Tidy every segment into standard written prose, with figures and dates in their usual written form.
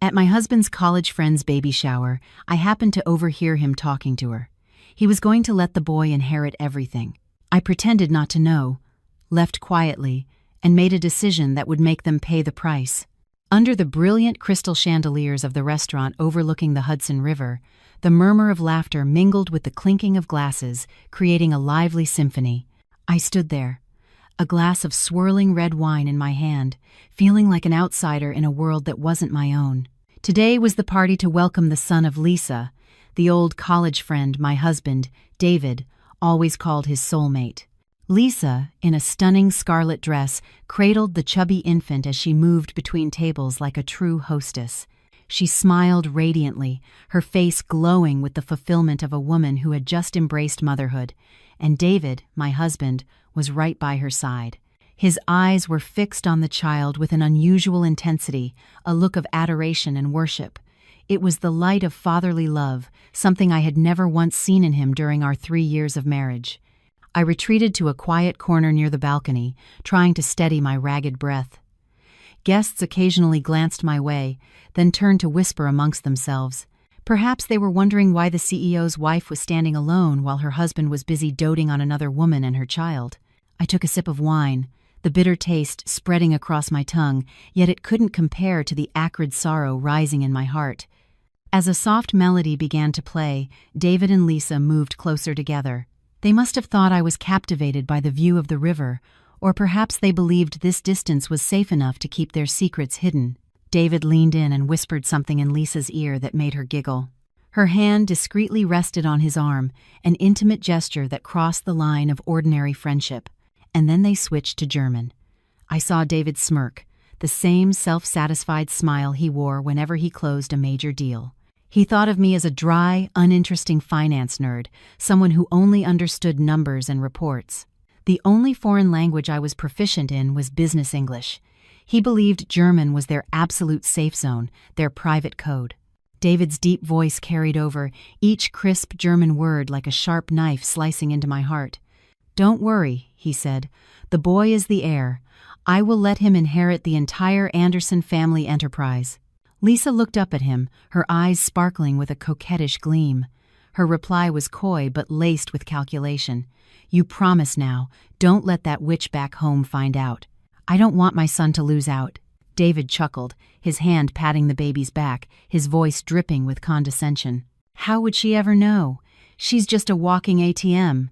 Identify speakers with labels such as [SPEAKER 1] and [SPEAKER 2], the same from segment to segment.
[SPEAKER 1] At my husband's college friend's baby shower, I happened to overhear him talking to her. He was going to let the boy inherit everything. I pretended not to know, left quietly, and made a decision that would make them pay the price. Under the brilliant crystal chandeliers of the restaurant overlooking the Hudson River, the murmur of laughter mingled with the clinking of glasses, creating a lively symphony. I stood there, a glass of swirling red wine in my hand, feeling like an outsider in a world that wasn't my own. Today was the party to welcome the son of Lisa, the old college friend my husband, David, always called his soulmate. Lisa, in a stunning scarlet dress, cradled the chubby infant as she moved between tables like a true hostess. She smiled radiantly, her face glowing with the fulfillment of a woman who had just embraced motherhood, and David, my husband, was right by her side. His eyes were fixed on the child with an unusual intensity, a look of adoration and worship. It was the light of fatherly love, something I had never once seen in him during our 3 years of marriage. I retreated to a quiet corner near the balcony, trying to steady my ragged breath. Guests occasionally glanced my way, then turned to whisper amongst themselves. Perhaps they were wondering why the CEO's wife was standing alone while her husband was busy doting on another woman and her child. I took a sip of wine, the bitter taste spreading across my tongue, yet it couldn't compare to the acrid sorrow rising in my heart. As a soft melody began to play, David and Lisa moved closer together. They must have thought I was captivated by the view of the river, or perhaps they believed this distance was safe enough to keep their secrets hidden. David leaned in and whispered something in Lisa's ear that made her giggle. Her hand discreetly rested on his arm, an intimate gesture that crossed the line of ordinary friendship. And then they switched to German. I saw David smirk, the same self-satisfied smile he wore whenever he closed a major deal. He thought of me as a dry, uninteresting finance nerd, someone who only understood numbers and reports. The only foreign language I was proficient in was business English. He believed German was their absolute safe zone, their private code. David's deep voice carried over, each crisp German word like a sharp knife slicing into my heart. "Don't worry," he said. "The boy is the heir. I will let him inherit the entire Anderson family enterprise." Lisa looked up at him, her eyes sparkling with a coquettish gleam. Her reply was coy but laced with calculation. "You promise now. Don't let that witch back home find out. I don't want my son to lose out." David chuckled, his hand patting the baby's back, his voice dripping with condescension. "How would she ever know? She's just a walking ATM.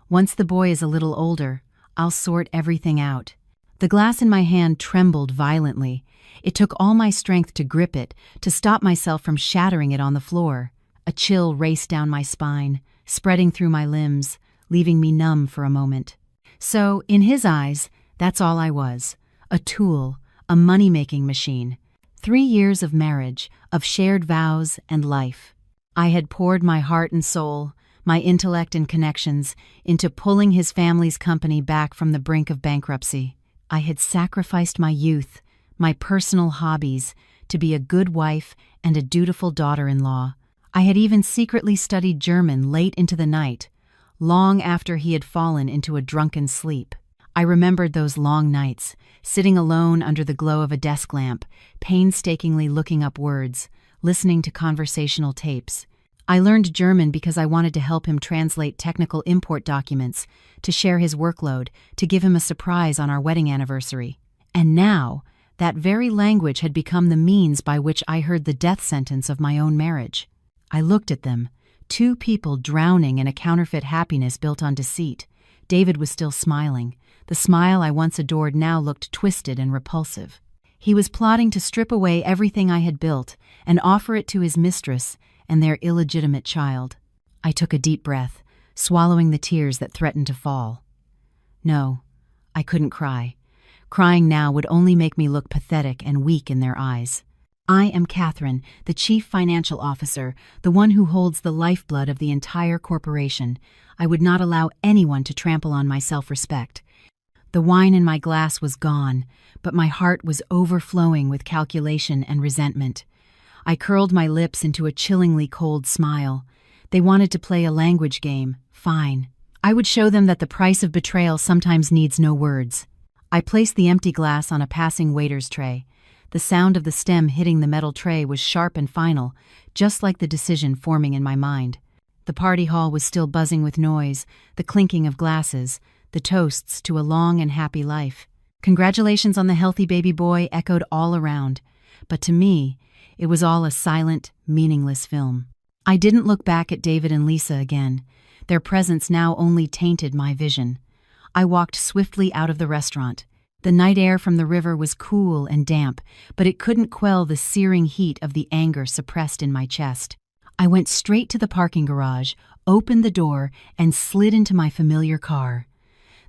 [SPEAKER 1] Once the boy is a little older, I'll sort everything out." The glass in my hand trembled violently. It took all my strength to grip it, to stop myself from shattering it on the floor. A chill raced down my spine, spreading through my limbs, leaving me numb for a moment. So, in his eyes, that's all I was. A tool, a money-making machine. 3 years of marriage, of shared vows and life. I had poured my heart and soul, my intellect and connections, into pulling his family's company back from the brink of bankruptcy. I had sacrificed my youth, my personal hobbies, to be a good wife and a dutiful daughter-in-law. I had even secretly studied German late into the night, long after he had fallen into a drunken sleep. I remembered those long nights, sitting alone under the glow of a desk lamp, painstakingly looking up words, listening to conversational tapes. I learned German because I wanted to help him translate technical import documents, to share his workload, to give him a surprise on our wedding anniversary. And now, that very language had become the means by which I heard the death sentence of my own marriage. I looked at them, 2 people drowning in a counterfeit happiness built on deceit. David was still smiling. The smile I once adored now looked twisted and repulsive. He was plotting to strip away everything I had built and offer it to his mistress and their illegitimate child. I took a deep breath, swallowing the tears that threatened to fall. No, I couldn't cry. Crying now would only make me look pathetic and weak in their eyes. I am Catherine, the chief financial officer, the one who holds the lifeblood of the entire corporation. I would not allow anyone to trample on my self-respect. The wine in my glass was gone, but my heart was overflowing with calculation and resentment. I curled my lips into a chillingly cold smile. They wanted to play a language game. Fine. I would show them that the price of betrayal sometimes needs no words. I placed the empty glass on a passing waiter's tray. The sound of the stem hitting the metal tray was sharp and final, just like the decision forming in my mind. The party hall was still buzzing with noise, the clinking of glasses, the toasts to a long and happy life. Congratulations on the healthy baby boy echoed all around, but to me, it was all a silent, meaningless film. I didn't look back at David and Lisa again. Their presence now only tainted my vision. I walked swiftly out of the restaurant. The night air from the river was cool and damp, but it couldn't quell the searing heat of the anger suppressed in my chest. I went straight to the parking garage, opened the door, and slid into my familiar car.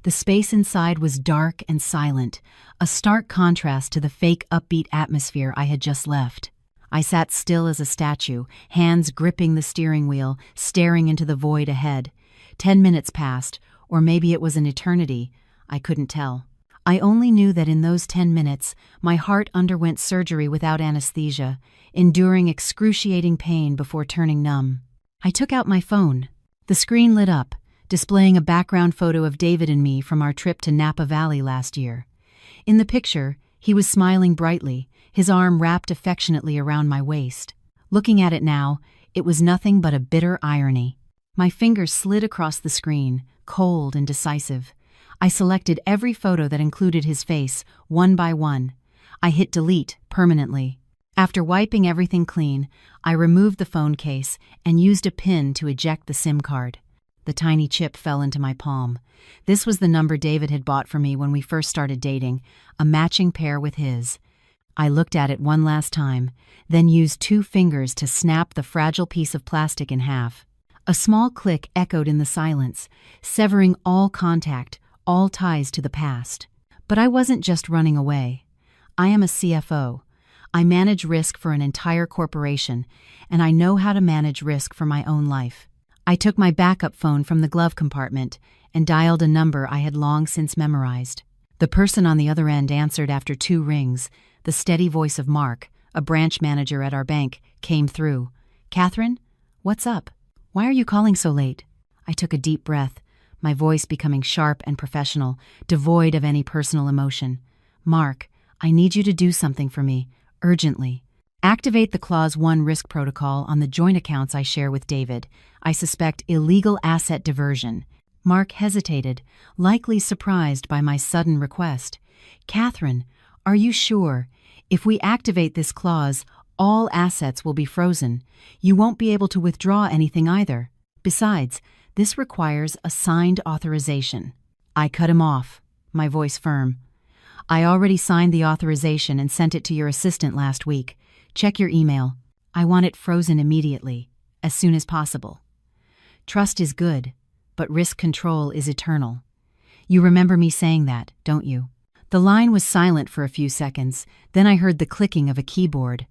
[SPEAKER 1] The space inside was dark and silent, a stark contrast to the fake upbeat atmosphere I had just left. I sat still as a statue, hands gripping the steering wheel, staring into the void ahead. 10 minutes passed, or maybe it was an eternity. I couldn't tell. I only knew that in those 10 minutes, my heart underwent surgery without anesthesia, enduring excruciating pain before turning numb. I took out my phone. The screen lit up, displaying a background photo of David and me from our trip to Napa Valley last year. In the picture, he was smiling brightly, his arm wrapped affectionately around my waist. Looking at it now, it was nothing but a bitter irony. My fingers slid across the screen, cold and decisive. I selected every photo that included his face, one by one. I hit delete permanently. After wiping everything clean, I removed the phone case and used a pin to eject the SIM card. The tiny chip fell into my palm. This was the number David had bought for me when we first started dating, a matching pair with his. I looked at it one last time, then used 2 fingers to snap the fragile piece of plastic in half. A small click echoed in the silence, severing all contact, all ties to the past. But I wasn't just running away. I am a CFO. I manage risk for an entire corporation, and I know how to manage risk for my own life. I took my backup phone from the glove compartment and dialed a number I had long since memorized. The person on the other end answered after 2 rings. The steady voice of Mark, a branch manager at our bank, came through. "Catherine? What's up? Why are you calling so late?" I took a deep breath, my voice becoming sharp and professional, devoid of any personal emotion. "Mark, I need you to do something for me, urgently. Activate the Clause 1 risk protocol on the joint accounts I share with David. I suspect illegal asset diversion." Mark hesitated, likely surprised by my sudden request. "Catherine, are you sure? If we activate this clause, all assets will be frozen. You won't be able to withdraw anything either. Besides, this requires a signed authorization." I cut him off, my voice firm. "I already signed the authorization and sent it to your assistant last week. Check your email. I want it frozen immediately, as soon as possible." Trust is good, but risk control is eternal. You remember me saying that, don't you? The line was silent for a few seconds, then I heard the clicking of a keyboard.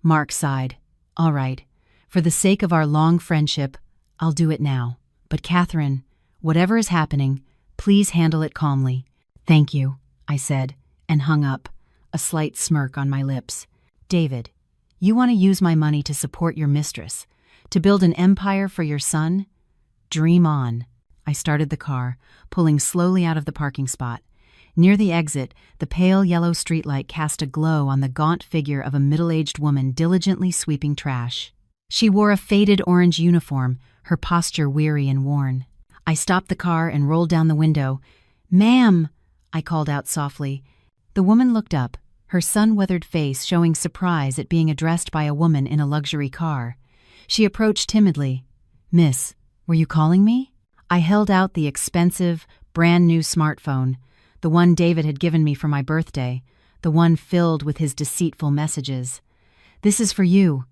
[SPEAKER 1] Mark sighed. "All right. For the sake of our long friendship, I'll do it now. But Catherine, whatever is happening, please handle it calmly." "Thank you," I said, and hung up, a slight smirk on my lips. "David, you want to use my money to support your mistress, to build an empire for your son? Dream on." I started the car, pulling slowly out of the parking spot. Near the exit, the pale yellow streetlight cast a glow on the gaunt figure of a middle-aged woman diligently sweeping trash. She wore a faded orange uniform, her posture weary and worn. I stopped the car and rolled down the window. "Ma'am," I called out softly. The woman looked up, her sun-weathered face showing surprise at being addressed by a woman in a luxury car. She approached timidly. "Miss, were you calling me?" I held out the expensive, brand-new smartphone, the one David had given me for my birthday, the one filled with his deceitful messages. "This is for you.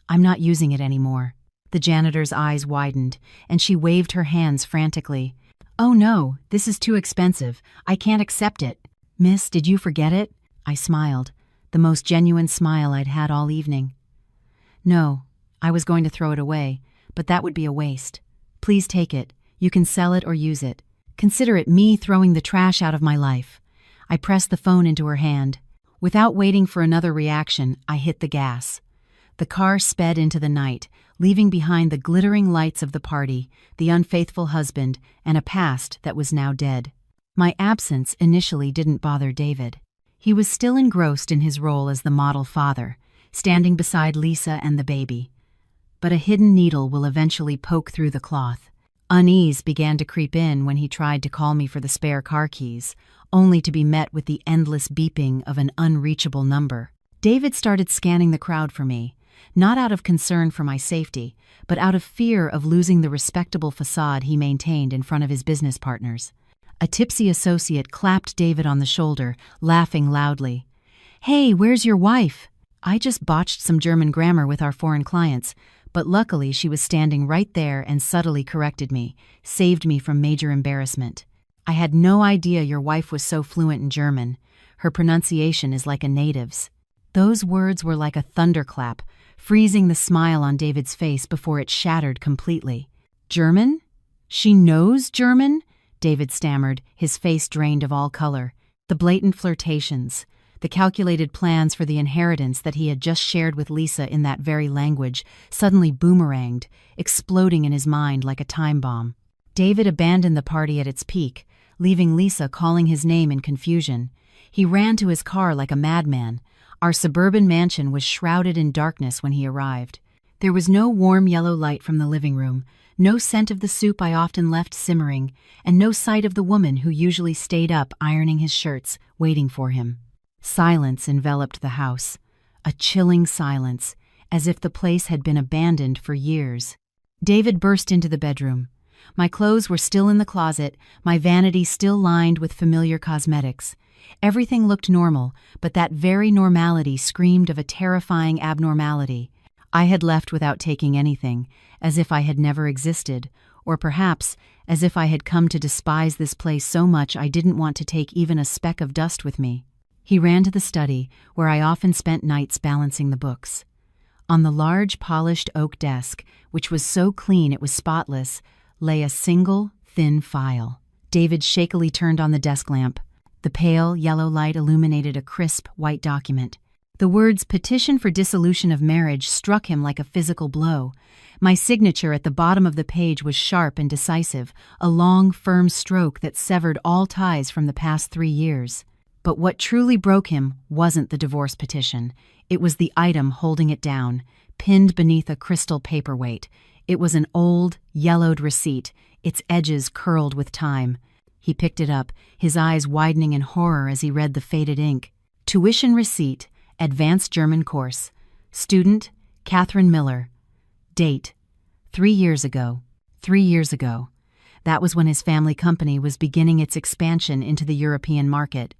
[SPEAKER 1] I'm not using it anymore." The janitor's eyes widened, and she waved her hands frantically. "Oh no, this is too expensive. I can't accept it." "Miss, did you forget it?" I smiled, the most genuine smile I'd had all evening. "No, I was going to throw it away, but that would be a waste. Please take it. You can sell it or use it. Consider it me throwing the trash out of my life." I pressed the phone into her hand. Without waiting for another reaction, I hit the gas. The car sped into the night, leaving behind the glittering lights of the party, the unfaithful husband, and a past that was now dead. My absence initially didn't bother David. He was still engrossed in his role as the model father, standing beside Lisa and the baby. But a hidden needle will eventually poke through the cloth. Unease began to creep in when he tried to call me for the spare car keys, only to be met with the endless beeping of an unreachable number. David started scanning the crowd for me, not out of concern for my safety, but out of fear of losing the respectable facade he maintained in front of his business partners. A tipsy associate clapped David on the shoulder, laughing loudly. "Hey, where's your wife?" I just botched some German grammar with our foreign clients, but luckily she was standing right there and subtly corrected me, saved me from major embarrassment. "I had no idea your wife was so fluent in German. Her pronunciation is like a native's." Those words were like a thunderclap, freezing the smile on David's face before it shattered completely. "German? She knows German?" David stammered, his face drained of all color. The blatant flirtations, the calculated plans for the inheritance that he had just shared with Lisa in that very language, suddenly boomeranged, exploding in his mind like a time bomb. David abandoned the party at its peak, leaving Lisa calling his name in confusion. He ran to his car like a madman. Our suburban mansion was shrouded in darkness when he arrived. There was no warm yellow light from the living room, no scent of the soup I often left simmering, and no sight of the woman who usually stayed up ironing his shirts, waiting for him. Silence enveloped the house, a chilling silence, as if the place had been abandoned for years. David burst into the bedroom. My clothes were still in the closet, my vanity still lined with familiar cosmetics. Everything looked normal, but that very normality screamed of a terrifying abnormality. I had left without taking anything, as if I had never existed, or perhaps as if I had come to despise this place so much I didn't want to take even a speck of dust with me. He ran to the study, where I often spent nights balancing the books. On the large, polished oak desk, which was so clean it was spotless, lay a single, thin file. David shakily turned on the desk lamp. The pale, yellow light illuminated a crisp, white document. The words "Petition for Dissolution of Marriage" struck him like a physical blow. My signature at the bottom of the page was sharp and decisive, a long, firm stroke that severed all ties from the past 3 years. But what truly broke him wasn't the divorce petition. It was the item holding it down, pinned beneath a crystal paperweight. It was an old, yellowed receipt, its edges curled with time. He picked it up, his eyes widening in horror as he read the faded ink. Tuition receipt, advanced German course. Student, Catherine Miller. Date, 3 years ago. 3 years ago. That was when his family company was beginning its expansion into the European market.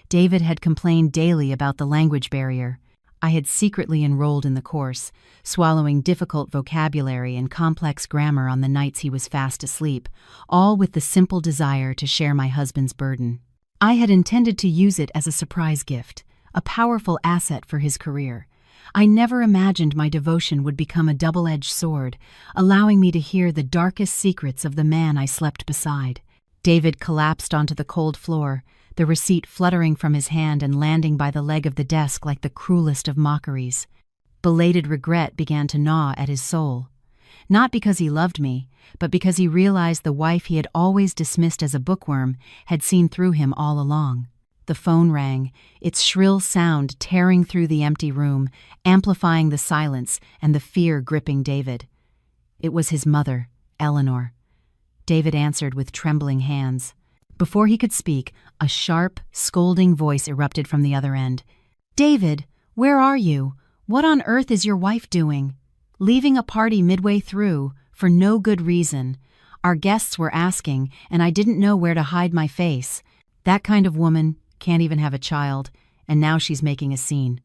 [SPEAKER 1] David had complained daily about the language barrier. I had secretly enrolled in the course, swallowing difficult vocabulary and complex grammar on the nights he was fast asleep, all with the simple desire to share my husband's burden. I had intended to use it as a surprise gift, a powerful asset for his career. I never imagined my devotion would become a double-edged sword, allowing me to hear the darkest secrets of the man I slept beside. David collapsed onto the cold floor, the receipt fluttering from his hand and landing by the leg of the desk like the cruelest of mockeries. Belated regret began to gnaw at his soul. Not because he loved me, but because he realized the wife he had always dismissed as a bookworm had seen through him all along. The phone rang, its shrill sound tearing through the empty room, amplifying the silence and the fear gripping David. It was his mother, Eleanor. David answered with trembling hands. Before he could speak, a sharp, scolding voice erupted from the other end. "David, where are you? What on earth is your wife doing? Leaving a party midway through, for no good reason. Our guests were asking, and I didn't know where to hide my face. That kind of woman can't even have a child, and now she's making a scene.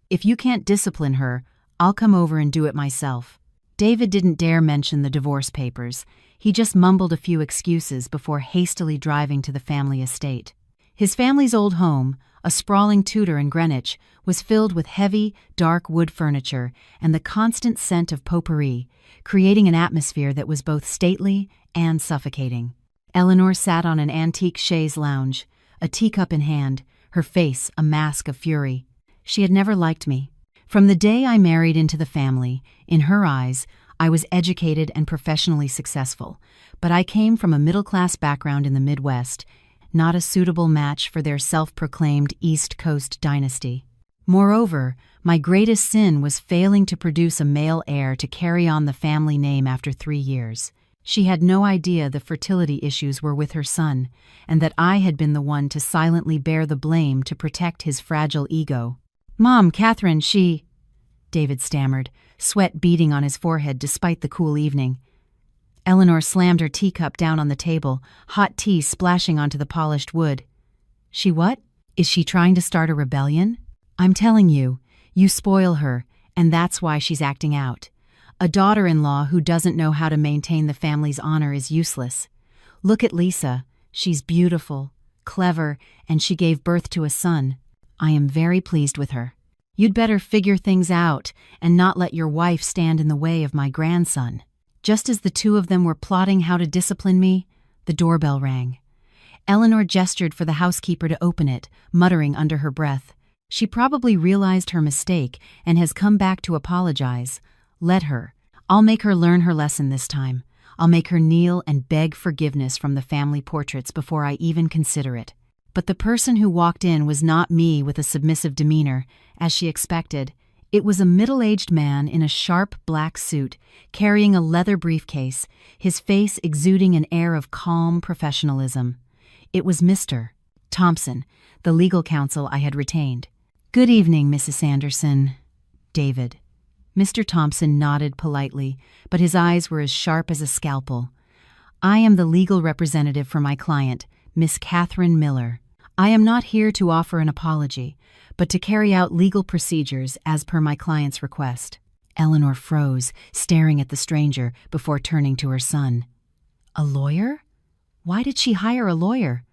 [SPEAKER 1] If you can't discipline her, I'll come over and do it myself." David didn't dare mention the divorce papers. He just mumbled a few excuses before hastily driving to the family estate. His family's old home, a sprawling Tudor in Greenwich, was filled with heavy, dark wood furniture and the constant scent of potpourri, creating an atmosphere that was both stately and suffocating. Eleanor sat on an antique chaise lounge, a teacup in hand, her face a mask of fury. She had never liked me. From the day I married into the family, in her eyes, I was educated and professionally successful, but I came from a middle-class background in the Midwest, not a suitable match for their self-proclaimed East Coast dynasty. Moreover, my greatest sin was failing to produce a male heir to carry on the family name after 3 years. She had no idea the fertility issues were with her son, and that I had been the one to silently bear the blame to protect his fragile ego. "Mom, Catherine, she—" David stammered, sweat beading on his forehead despite the cool evening. Eleanor slammed her teacup down on the table, hot tea splashing onto the polished wood. "She what? Is she trying to start a rebellion? I'm telling you, you spoil her, and that's why she's acting out. A daughter-in-law who doesn't know how to maintain the family's honor is useless. Look at Lisa. She's beautiful, clever, and she gave birth to a son. I am very pleased with her. You'd better figure things out and not let your wife stand in the way of my grandson." Just as the two of them were plotting how to discipline me, the doorbell rang. Eleanor gestured for the housekeeper to open it, muttering under her breath. She probably realized her mistake and has come back to apologize. Let her. I'll make her learn her lesson this time. I'll make her kneel and beg forgiveness from the family portraits before I even consider it. But the person who walked in was not me with a submissive demeanor, as she expected. It was a middle-aged man in a sharp black suit, carrying a leather briefcase, his face exuding an air of calm professionalism. It was Mr. Thompson, the legal counsel I had retained. "Good evening, Mrs. Anderson." "David." Mr. Thompson nodded politely, but his eyes were as sharp as a scalpel. "I am the legal representative for my client, Miss Catherine Miller. I am not here to offer an apology, but to carry out legal procedures as per my client's request." Eleanor froze, staring at the stranger before turning to her son. "A lawyer? Why did she hire a lawyer?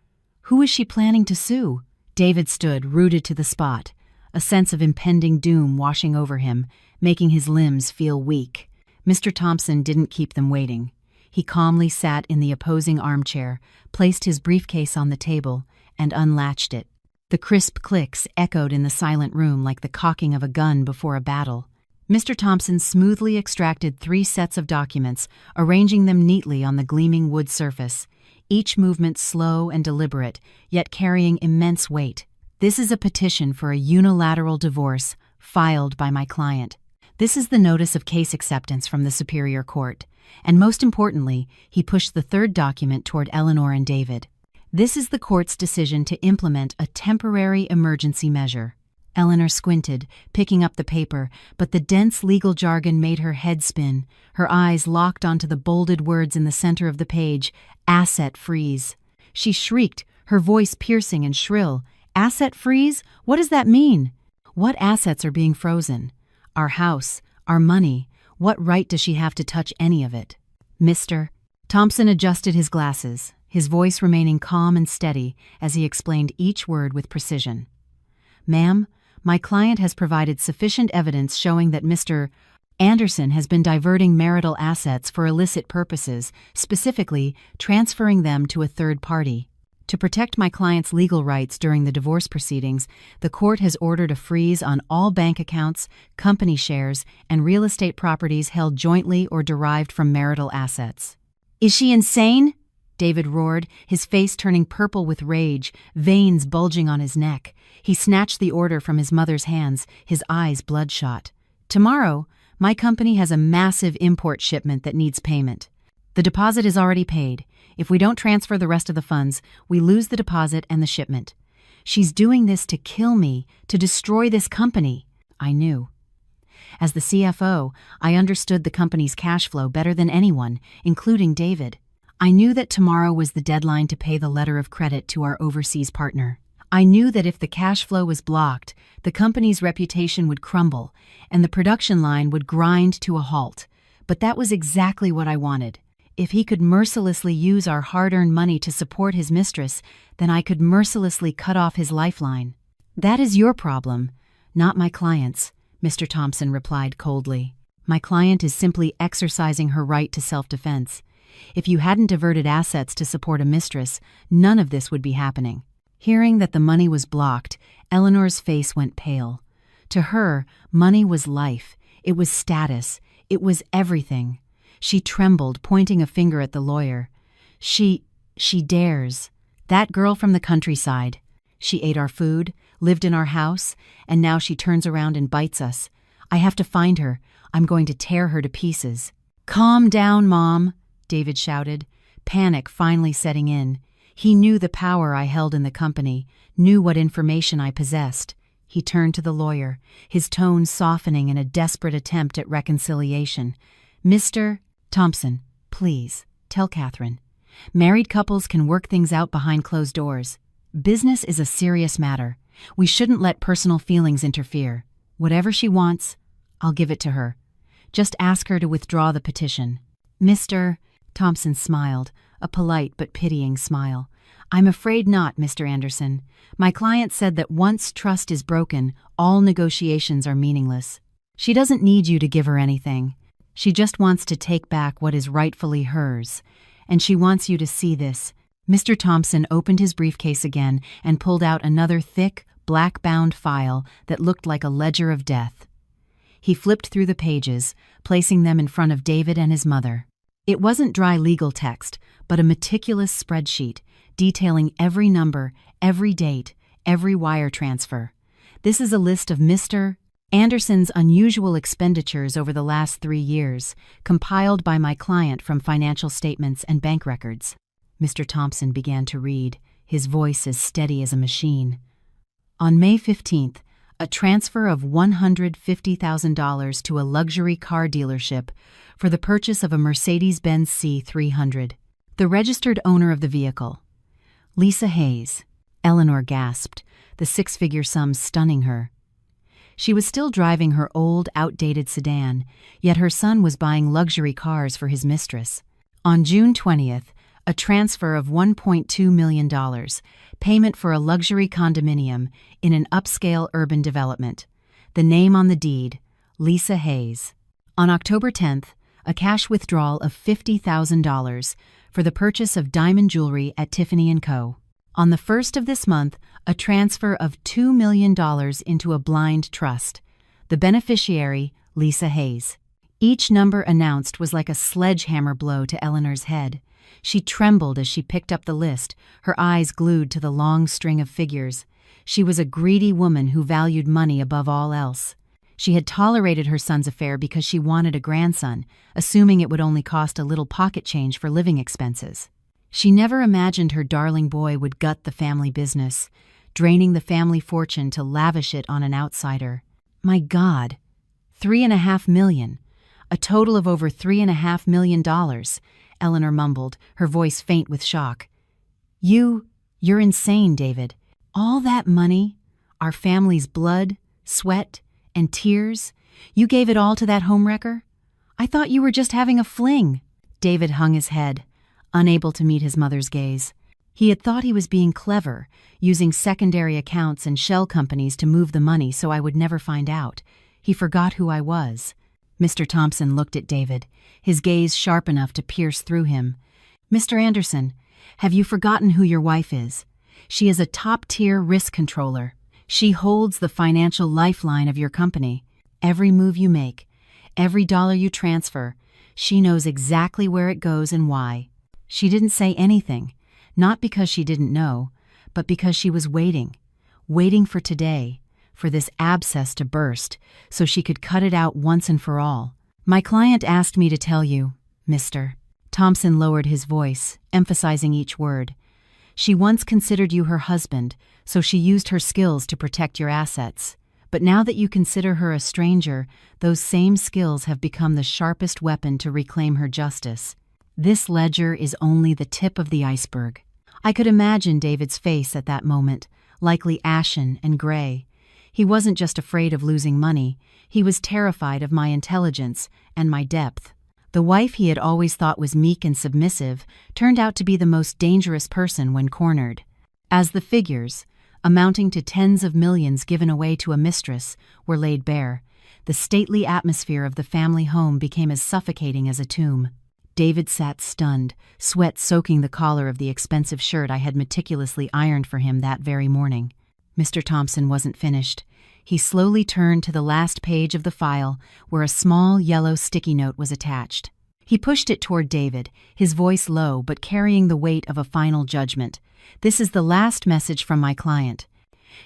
[SPEAKER 1] Who is she planning to sue?" David stood, rooted to the spot, a sense of impending doom washing over him, making his limbs feel weak. Mr. Thompson didn't keep them waiting. He calmly sat in the opposing armchair, placed his briefcase on the table, and unlatched it. The crisp clicks echoed in the silent room like the cocking of a gun before a battle. Mr. Thompson smoothly extracted 3 sets of documents, arranging them neatly on the gleaming wood surface, each movement slow and deliberate, yet carrying immense weight. "This is a petition for a unilateral divorce filed by my client. This is the notice of case acceptance from the Superior Court." And most importantly, he pushed the 3rd document toward Eleanor and David. "This is the court's decision to implement a temporary emergency measure." Eleanor squinted, picking up the paper, but the dense legal jargon made her head spin. Her eyes locked onto the bolded words in the center of the page, "Asset freeze." She shrieked, her voice piercing and shrill. "Asset freeze? What does that mean? What assets are being frozen? Our house, our money. What right does she have to touch any of it?" "Mr." Thompson adjusted his glasses, his voice remaining calm and steady as he explained each word with precision. "Ma'am, my client has provided sufficient evidence showing that Mr. Anderson has been diverting marital assets for illicit purposes, specifically transferring them to a third party. To protect my client's legal rights during the divorce proceedings, the court has ordered a freeze on all bank accounts, company shares, and real estate properties held jointly or derived from marital assets." "Is she insane?" David roared, his face turning purple with rage, veins bulging on his neck. He snatched the order from his mother's hands, his eyes bloodshot. "Tomorrow, my company has a massive import shipment that needs payment. The deposit is already paid. If we don't transfer the rest of the funds, we lose the deposit and the shipment. She's doing this to kill me, to destroy this company." I knew. As the CFO, I understood the company's cash flow better than anyone, including David. I knew that tomorrow was the deadline to pay the letter of credit to our overseas partner. I knew that if the cash flow was blocked, the company's reputation would crumble, and the production line would grind to a halt. But that was exactly what I wanted. If he could mercilessly use our hard-earned money to support his mistress, then I could mercilessly cut off his lifeline. "That is your problem, not my client's," Mr. Thompson replied coldly. "My client is simply exercising her right to self-defense. If you hadn't diverted assets to support a mistress, none of this would be happening." Hearing that the money was blocked, Eleanor's face went pale. To her, money was life. It was status. It was everything. She trembled, pointing a finger at the lawyer. She dares. That girl from the countryside. She ate our food, lived in our house, and now she turns around and bites us. I have to find her. I'm going to tear her to pieces." "Calm down, Mom," David shouted, panic finally setting in. He knew the power I held in the company, knew what information I possessed. He turned to the lawyer, his tone softening in a desperate attempt at reconciliation. "Mr. Thompson, please, tell Catherine. Married couples can work things out behind closed doors. Business is a serious matter. We shouldn't let personal feelings interfere. Whatever she wants, I'll give it to her. Just ask her to withdraw the petition." "Mr. Thompson smiled, a polite but pitying smile. "I'm afraid not, Mr. Anderson. My client said that once trust is broken, all negotiations are meaningless. She doesn't need you to give her anything. She just wants to take back what is rightfully hers. And she wants you to see this." Mr. Thompson opened his briefcase again and pulled out another thick, black-bound file that looked like a ledger of death. He flipped through the pages, placing them in front of David and his mother. It wasn't dry legal text, but a meticulous spreadsheet detailing every number, every date, every wire transfer. "This is a list of Mr. Anderson's unusual expenditures over the last 3 years, compiled by my client from financial statements and bank records." Mr. Thompson began to read, his voice as steady as a machine. "On May 15th, a transfer of $150,000 to a luxury car dealership for the purchase of a Mercedes-Benz C300. The registered owner of the vehicle, Lisa Hayes." Eleanor gasped, the 6-figure sum stunning her. She was still driving her old, outdated sedan, yet her son was buying luxury cars for his mistress. On June 20th, a transfer of $1.2 million, payment for a luxury condominium in an upscale urban development. The name on the deed, Lisa Hayes. On October 10th, a cash withdrawal of $50,000 for the purchase of diamond jewelry at Tiffany & Co. On the 1st of this month, a transfer of $2 million into a blind trust. The beneficiary, Lisa Hayes. Each number announced was like a sledgehammer blow to Eleanor's head. She trembled as she picked up the list, her eyes glued to the long string of figures. She was a greedy woman who valued money above all else. She had tolerated her son's affair because she wanted a grandson, assuming it would only cost a little pocket change for living expenses. She never imagined her darling boy would gut the family business, draining the family fortune to lavish it on an outsider. My God, $3.5 million. A total of over $3.5 million, Eleanor mumbled, her voice faint with shock. You're insane, David. All that money, our family's blood, sweat, and tears, you gave it all to that homewrecker? I thought you were just having a fling. David hung his head, unable to meet his mother's gaze. He had thought he was being clever, using secondary accounts and shell companies to move the money so I would never find out. He forgot who I was. Mr. Thompson looked at David, his gaze sharp enough to pierce through him. "Mr. Anderson, have you forgotten who your wife is? She is a top-tier risk controller. She holds the financial lifeline of your company. Every move you make, every dollar you transfer, she knows exactly where it goes and why. She didn't say anything, not because she didn't know, but because she was waiting for today, for this abscess to burst, so she could cut it out once and for all. My client asked me to tell you, Mr. Thompson lowered his voice, emphasizing each word. She once considered you her husband, so she used her skills to protect your assets. But now that you consider her a stranger, those same skills have become the sharpest weapon to reclaim her justice. This ledger is only the tip of the iceberg." I could imagine David's face at that moment, likely ashen and gray. He wasn't just afraid of losing money, he was terrified of my intelligence and my depth. The wife he had always thought was meek and submissive turned out to be the most dangerous person when cornered. As the figures, amounting to tens of millions given away to a mistress, were laid bare, the stately atmosphere of the family home became as suffocating as a tomb. David sat stunned, sweat soaking the collar of the expensive shirt I had meticulously ironed for him that very morning. Mr. Thompson wasn't finished. He slowly turned to the last page of the file where a small yellow sticky note was attached. He pushed it toward David, his voice low but carrying the weight of a final judgment. "This is the last message from my client.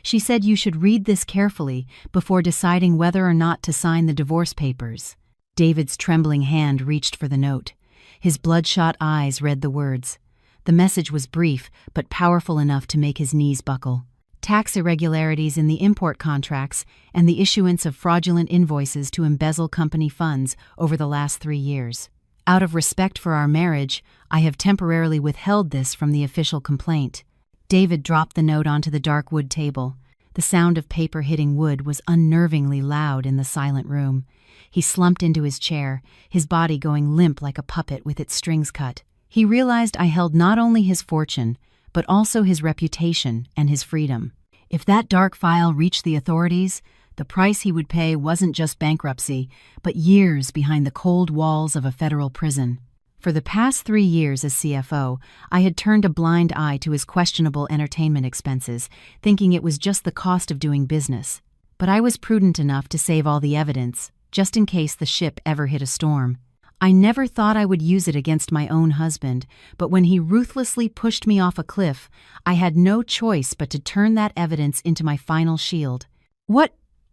[SPEAKER 1] She said you should read this carefully before deciding whether or not to sign the divorce papers." David's trembling hand reached for the note. His bloodshot eyes read the words. The message was brief but powerful enough to make his knees buckle. Tax irregularities in the import contracts and the issuance of fraudulent invoices to embezzle company funds over the last 3 years. Out of respect for our marriage, I have temporarily withheld this from the official complaint. David dropped the note onto the dark wood table. The sound of paper hitting wood was unnervingly loud in the silent room. He slumped into his chair, his body going limp like a puppet with its strings cut. He realized I held not only his fortune, but also his reputation and his freedom. If that dark file reached the authorities, the price he would pay wasn't just bankruptcy, but years behind the cold walls of a federal prison. For the past 3 years as CFO, I had turned a blind eye to his questionable entertainment expenses, thinking it was just the cost of doing business. But I was prudent enough to save all the evidence, just in case the ship ever hit a storm. I never thought I would use it against my own husband, but when he ruthlessly pushed me off a cliff, I had no choice but to turn that evidence into my final shield.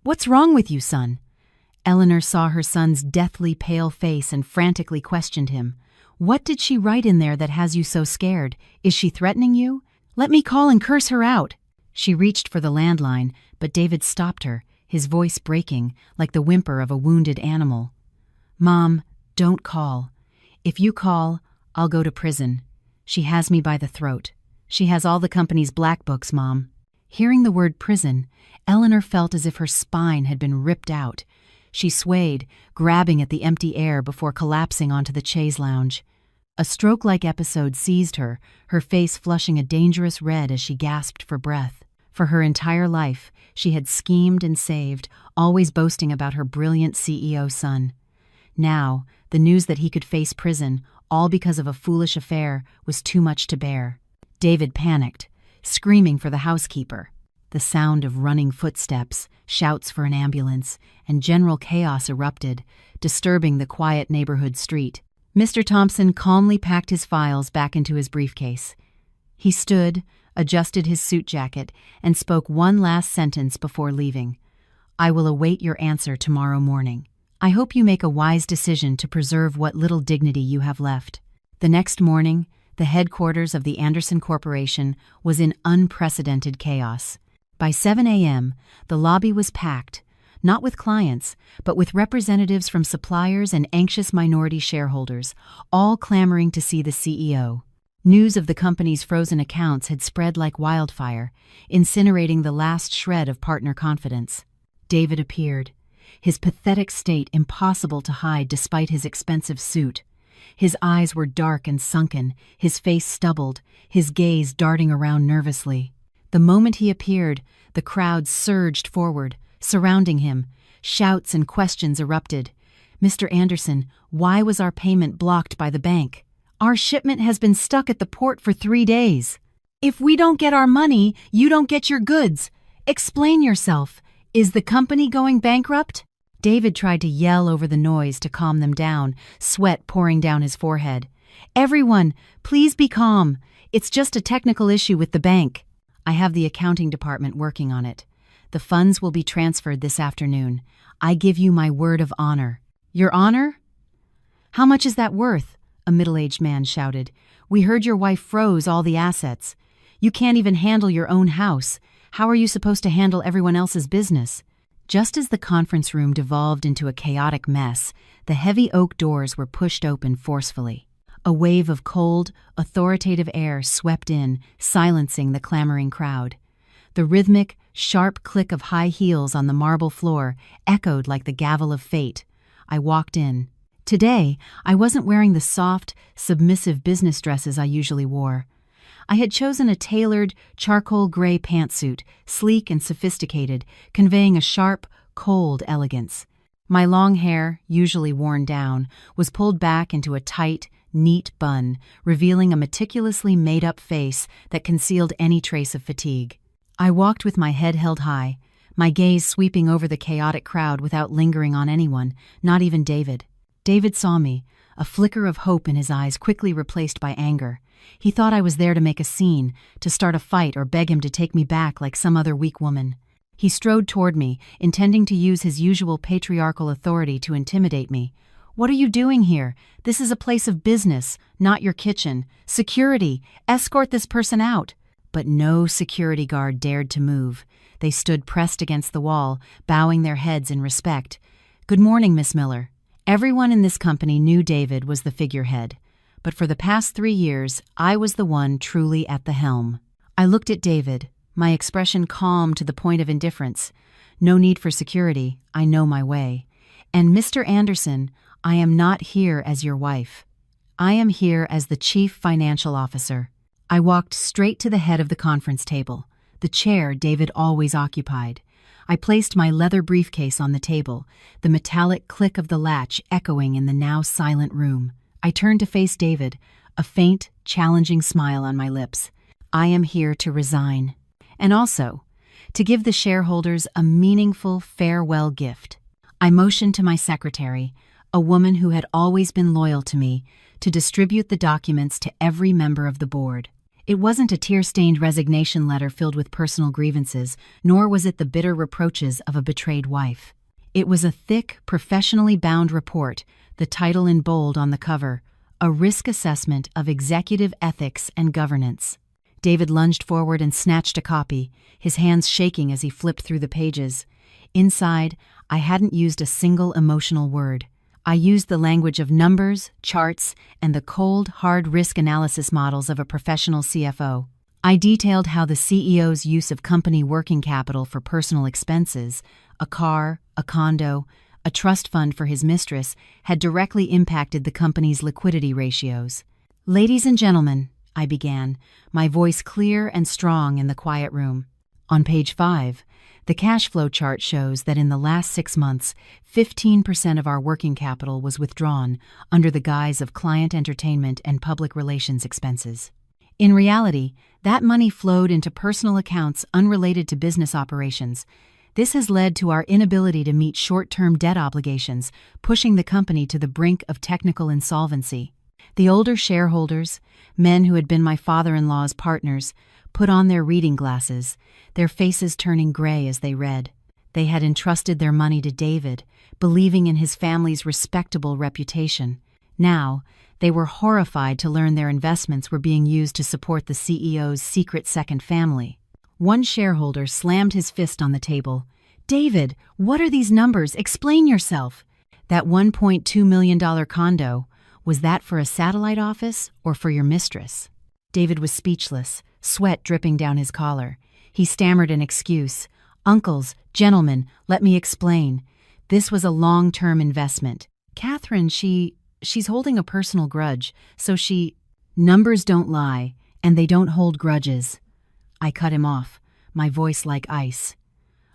[SPEAKER 1] What's wrong with you, son?" Eleanor saw her son's deathly pale face and frantically questioned him. "What did she write in there that has you so scared? Is she threatening you? Let me call and curse her out." She reached for the landline, but David stopped her, his voice breaking like the whimper of a wounded animal. "Mom, don't call. If you call, I'll go to prison. She has me by the throat. She has all the company's black books, Mom." Hearing the word prison, Eleanor felt as if her spine had been ripped out. She swayed, grabbing at the empty air before collapsing onto the chaise lounge. A stroke-like episode seized her, her face flushing a dangerous red as she gasped for breath. For her entire life, she had schemed and saved, always boasting about her brilliant CEO son. Now, the news that he could face prison, all because of a foolish affair, was too much to bear. David panicked, screaming for the housekeeper. The sound of running footsteps, shouts for an ambulance, and general chaos erupted, disturbing the quiet neighborhood street. Mr. Thompson calmly packed his files back into his briefcase. He stood, adjusted his suit jacket, and spoke one last sentence before leaving. "I will await your answer tomorrow morning. I hope you make a wise decision to preserve what little dignity you have left." The next morning, the headquarters of the Anderson Corporation was in unprecedented chaos. By 7 a.m., the lobby was packed, not with clients, but with representatives from suppliers and anxious minority shareholders, all clamoring to see the CEO. News of the company's frozen accounts had spread like wildfire, incinerating the last shred of partner confidence. David appeared, his pathetic state impossible to hide despite his expensive suit. His eyes were dark and sunken, his face stubbled, his gaze darting around nervously. The moment he appeared, the crowd surged forward, surrounding him. Shouts and questions erupted. "Mr. Anderson, why was our payment blocked by the bank? Our shipment has been stuck at the port for 3 days. If we don't get our money, you don't get your goods. Explain yourself. Is the company going bankrupt?" David tried to yell over the noise to calm them down, sweat pouring down his forehead. "Everyone, please be calm. It's just a technical issue with the bank. I have the accounting department working on it. The funds will be transferred this afternoon. I give you my word of honor." "Your honor? How much is that worth?" a middle-aged man shouted. "We heard your wife froze all the assets. You can't even handle your own house. How are you supposed to handle everyone else's business?" Just as the conference room devolved into a chaotic mess, the heavy oak doors were pushed open forcefully. A wave of cold, authoritative air swept in, silencing the clamoring crowd. The rhythmic, sharp click of high heels on the marble floor echoed like the gavel of fate. I walked in. Today, I wasn't wearing the soft, submissive business dresses I usually wore. I had chosen a tailored, charcoal gray pantsuit, sleek and sophisticated, conveying a sharp, cold elegance. My long hair, usually worn down, was pulled back into a tight, neat bun, revealing a meticulously made-up face that concealed any trace of fatigue. I walked with my head held high, my gaze sweeping over the chaotic crowd without lingering on anyone, not even David. David saw me, a flicker of hope in his eyes quickly replaced by anger. He thought I was there to make a scene, to start a fight or beg him to take me back like some other weak woman. He strode toward me, intending to use his usual patriarchal authority to intimidate me. "What are you doing here? This is a place of business, not your kitchen. Security! Escort this person out!" But no security guard dared to move. They stood pressed against the wall, bowing their heads in respect. "Good morning, Miss Miller." Everyone in this company knew David was the figurehead, but for the past 3 years, I was the one truly at the helm. I looked at David, my expression calm to the point of indifference. "No need for security, I know my way. And Mr. Anderson, I am not here as your wife. I am here as the Chief Financial Officer." I walked straight to the head of the conference table, the chair David always occupied. I placed my leather briefcase on the table, the metallic click of the latch echoing in the now silent room. I turned to face David, a faint, challenging smile on my lips. "I am here to resign. And also, to give the shareholders a meaningful farewell gift." I motioned to my secretary, a woman who had always been loyal to me, to distribute the documents to every member of the board. It wasn't a tear-stained resignation letter filled with personal grievances, nor was it the bitter reproaches of a betrayed wife. It was a thick, professionally bound report, the title in bold on the cover, "A Risk Assessment of Executive Ethics and Governance." David lunged forward and snatched a copy, his hands shaking as he flipped through the pages. Inside, I hadn't used a single emotional word. I used the language of numbers, charts, and the cold, hard risk analysis models of a professional CFO. I detailed how the CEO's use of company working capital for personal expenses, a car, a condo, a trust fund for his mistress, had directly impacted the company's liquidity ratios. "Ladies and gentlemen," I began, my voice clear and strong in the quiet room. On page 5, the cash flow chart shows that in the last 6 months, 15% of our working capital was withdrawn under the guise of client entertainment and public relations expenses. In reality, that money flowed into personal accounts unrelated to business operations. This has led to our inability to meet short-term debt obligations, pushing the company to the brink of technical insolvency. The older shareholders, men who had been my father-in-law's partners, put on their reading glasses, their faces turning gray as they read. They had entrusted their money to David, believing in his family's respectable reputation. Now, they were horrified to learn their investments were being used to support the CEO's secret second family. One shareholder slammed his fist on the table. "David, what are these numbers? Explain yourself." "That $1.2 million condo, was that for a satellite office or for your mistress?" David was speechless, sweat dripping down his collar. He stammered an excuse. "Uncles, gentlemen, let me explain. This was a long-term investment. Catherine, she's holding a personal grudge, so she—" "Numbers don't lie, and they don't hold grudges." I cut him off, my voice like ice.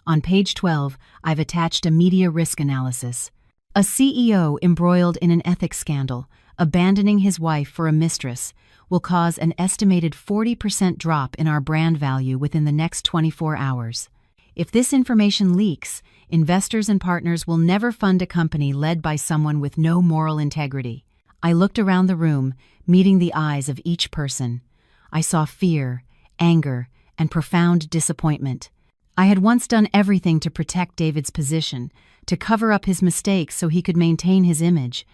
[SPEAKER 1] On page 12, I've attached a media risk analysis. A CEO embroiled in an ethics scandal, abandoning his wife for a mistress, will cause an estimated 40% drop in our brand value within the next 24 hours. If this information leaks, investors and partners will never fund a company led by someone with no moral integrity. I looked around the room, meeting the eyes of each person. I saw fear, anger, and profound disappointment. I had once done everything to protect David's position, to cover up his mistakes so he could maintain his image.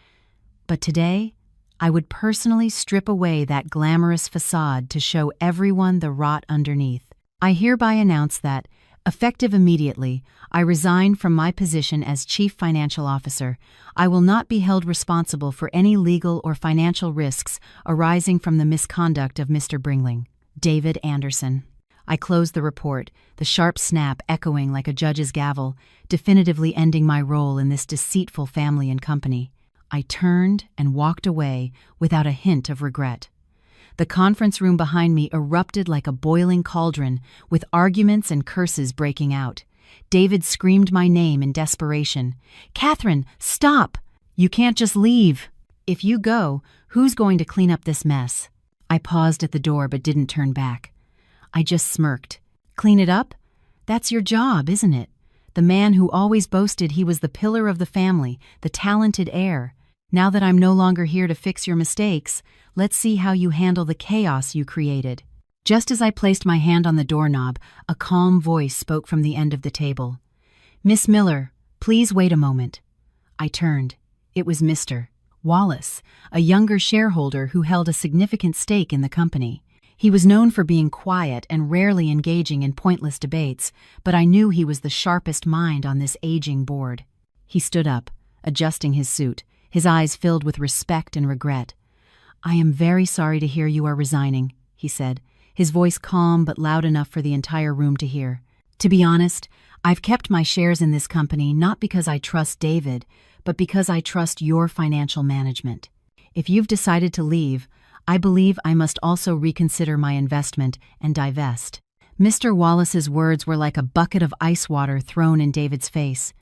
[SPEAKER 1] But today, I would personally strip away that glamorous facade to show everyone the rot underneath. I hereby announce that, effective immediately, I resign from my position as Chief Financial Officer. I will not be held responsible for any legal or financial risks arising from the misconduct of Mr. Bringling. David Anderson. I closed the report, the sharp snap echoing like a judge's gavel, definitively ending my role in this deceitful family and company. I turned and walked away without a hint of regret. The conference room behind me erupted like a boiling cauldron, with arguments and curses breaking out. David screamed my name in desperation. "Catherine, stop! You can't just leave. If you go, who's going to clean up this mess?" I paused at the door but didn't turn back. I just smirked. "Clean it up? That's your job, isn't it? The man who always boasted he was the pillar of the family, the talented heir. Now that I'm no longer here to fix your mistakes, let's see how you handle the chaos you created." Just as I placed my hand on the doorknob, a calm voice spoke from the end of the table. "Miss Miller, please wait a moment." I turned. It was Mr. Wallace, a younger shareholder who held a significant stake in the company. He was known for being quiet and rarely engaging in pointless debates, but I knew he was the sharpest mind on this aging board. He stood up, adjusting his suit, his eyes filled with respect and regret. "I am very sorry to hear you are resigning," he said, his voice calm but loud enough for the entire room to hear. "To be honest, I've kept my shares in this company not because I trust David, but because I trust your financial management. If you've decided to leave, I believe I must also reconsider my investment and divest." Mr. Wallace's words were like a bucket of ice water thrown in David's face.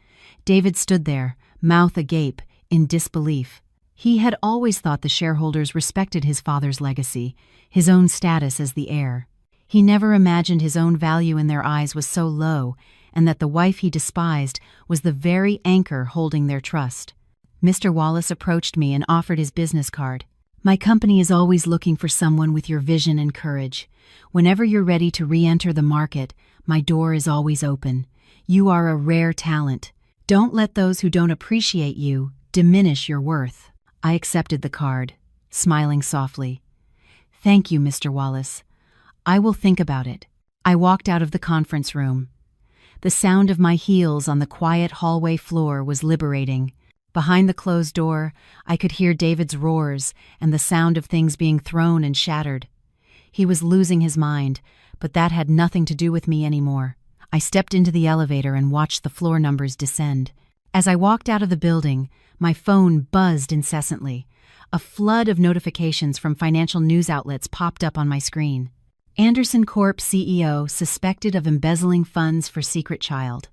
[SPEAKER 1] David stood there, mouth agape, in disbelief. He had always thought the shareholders respected his father's legacy, his own status as the heir. He never imagined his own value in their eyes was so low, and that the wife he despised was the very anchor holding their trust. Mr. Wallace approached me and offered his business card. "My company is always looking for someone with your vision and courage. Whenever you're ready to re-enter the market, my door is always open. You are a rare talent. Don't let those who don't appreciate you diminish your worth." I accepted the card, smiling softly. "Thank you, Mr. Wallace. I will think about it." I walked out of the conference room. The sound of my heels on the quiet hallway floor was liberating. Behind the closed door, I could hear David's roars and the sound of things being thrown and shattered. He was losing his mind, but that had nothing to do with me anymore. I stepped into the elevator and watched the floor numbers descend. As I walked out of the building, my phone buzzed incessantly. A flood of notifications from financial news outlets popped up on my screen. Anderson Corp CEO suspected of embezzling funds for secret child.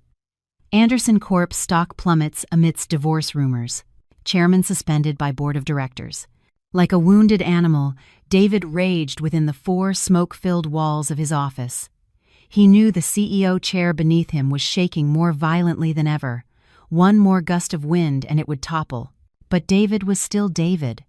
[SPEAKER 1] Anderson Corp stock plummets amidst divorce rumors. Chairman suspended by board of directors. Like a wounded animal, David raged within the 4 smoke-filled walls of his office. He knew the CEO chair beneath him was shaking more violently than ever. One more gust of wind and it would topple. But David was still David,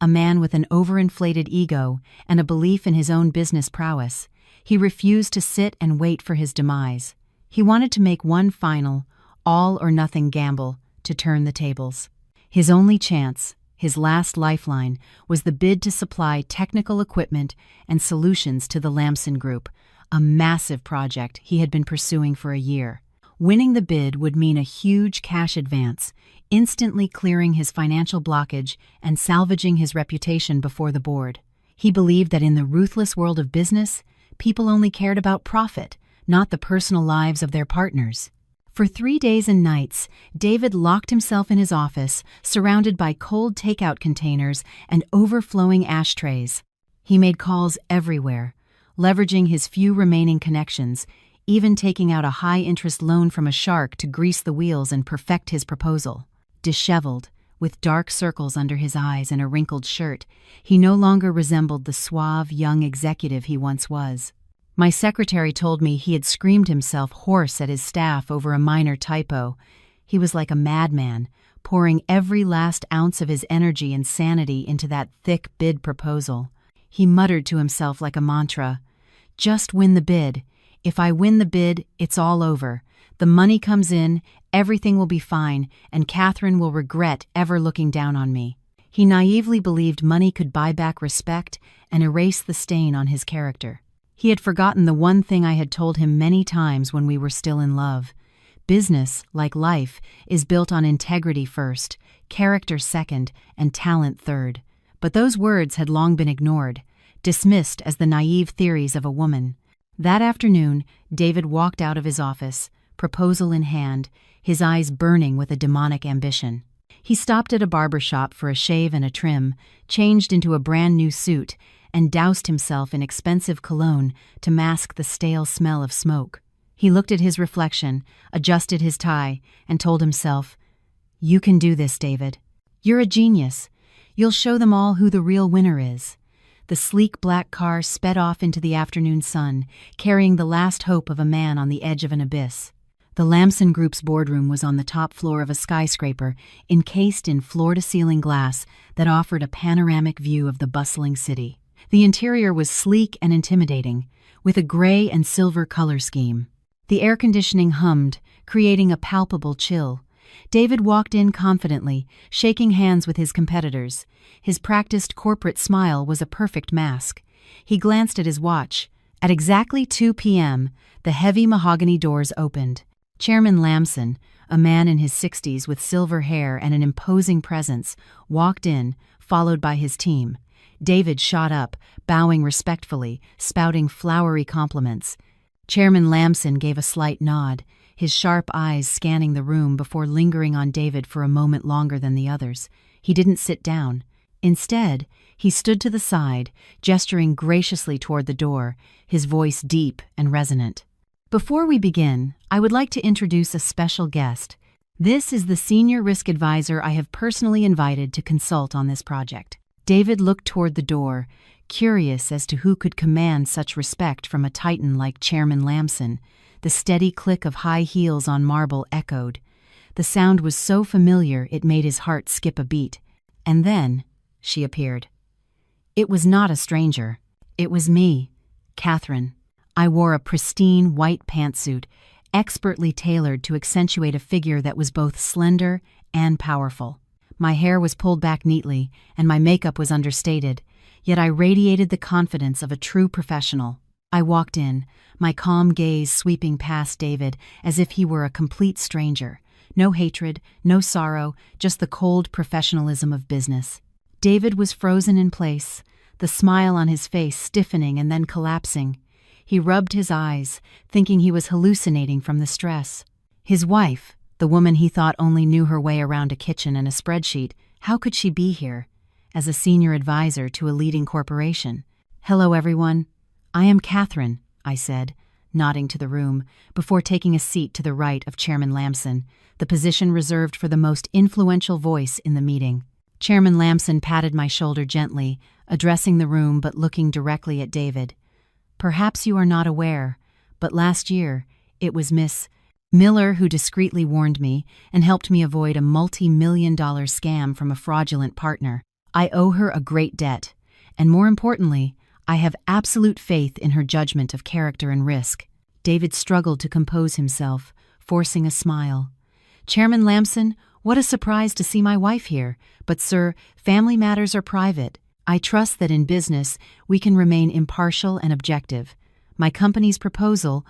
[SPEAKER 1] a man with an overinflated ego and a belief in his own business prowess. He refused to sit and wait for his demise. He wanted to make one final, all-or-nothing gamble to turn the tables. His only chance, his last lifeline, was the bid to supply technical equipment and solutions to the Lamson Group, a massive project he had been pursuing for a year. Winning the bid would mean a huge cash advance, instantly clearing his financial blockage and salvaging his reputation before the board. He believed that in the ruthless world of business, people only cared about profit, not the personal lives of their partners. For 3 days and nights, David locked himself in his office, surrounded by cold takeout containers and overflowing ashtrays. He made calls everywhere, leveraging his few remaining connections, even taking out a high-interest loan from a shark to grease the wheels and perfect his proposal. Disheveled, with dark circles under his eyes and a wrinkled shirt, he no longer resembled the suave young executive he once was. My secretary told me he had screamed himself hoarse at his staff over a minor typo. He was like a madman, pouring every last ounce of his energy and sanity into that thick bid proposal. He muttered to himself like a mantra, "Just win the bid. If I win the bid, it's all over. The money comes in, everything will be fine, and Catherine will regret ever looking down on me." He naively believed money could buy back respect and erase the stain on his character. He had forgotten the one thing I had told him many times when we were still in love. Business, like life, is built on integrity first, character second, and talent third. But those words had long been ignored, dismissed as the naive theories of a woman. That afternoon, David walked out of his office, proposal in hand, his eyes burning with a demonic ambition. He stopped at a barber shop for a shave and a trim, changed into a brand new suit, and doused himself in expensive cologne to mask the stale smell of smoke. He looked at his reflection, adjusted his tie, and told himself, "You can do this, David. You're a genius. You'll show them all who the real winner is." The sleek black car sped off into the afternoon sun, carrying the last hope of a man on the edge of an abyss. The Lamson Group's boardroom was on the top floor of a skyscraper, encased in floor-to-ceiling glass that offered a panoramic view of the bustling city. The interior was sleek and intimidating, with a gray and silver color scheme. The air conditioning hummed, creating a palpable chill. David walked in confidently, shaking hands with his competitors. His practiced corporate smile was a perfect mask. He glanced at his watch. At exactly 2 p.m., the heavy mahogany doors opened. Chairman Lamson, a man in his 60s with silver hair and an imposing presence, walked in, followed by his team. David shot up, bowing respectfully, spouting flowery compliments. Chairman Lamson gave a slight nod, his sharp eyes scanning the room before lingering on David for a moment longer than the others. He didn't sit down. Instead, he stood to the side, gesturing graciously toward the door, his voice deep and resonant. Before we begin, I would like to introduce a special guest. This is the senior risk advisor I have personally invited to consult on this project. David looked toward the door, curious as to who could command such respect from a titan like Chairman Lamson. The steady click of high heels on marble echoed. The sound was so familiar it made his heart skip a beat. And then she appeared. It was not a stranger. It was me, Catherine. I wore a pristine white pantsuit, expertly tailored to accentuate a figure that was both slender and powerful. My hair was pulled back neatly, and my makeup was understated, yet I radiated the confidence of a true professional. I walked in, my calm gaze sweeping past David as if he were a complete stranger. No hatred, no sorrow, just the cold professionalism of business. David was frozen in place, the smile on his face stiffening and then collapsing. He rubbed his eyes, thinking he was hallucinating from the stress. His wife, the woman he thought only knew her way around a kitchen and a spreadsheet, how could she be here? As a senior advisor to a leading corporation. "Hello, everyone. I am Catherine," I said, nodding to the room, before taking a seat to the right of Chairman Lamson, the position reserved for the most influential voice in the meeting. Chairman Lamson patted my shoulder gently, addressing the room but looking directly at David. "Perhaps you are not aware, but last year it was Miss Miller who discreetly warned me and helped me avoid a multi-million-dollar scam from a fraudulent partner. I owe her a great debt, and more importantly, I have absolute faith in her judgment of character and risk." David struggled to compose himself, forcing a smile. "Chairman Lamson, what a surprise to see my wife here. But sir, family matters are private. I trust that in business we can remain impartial and objective. My company's proposal—"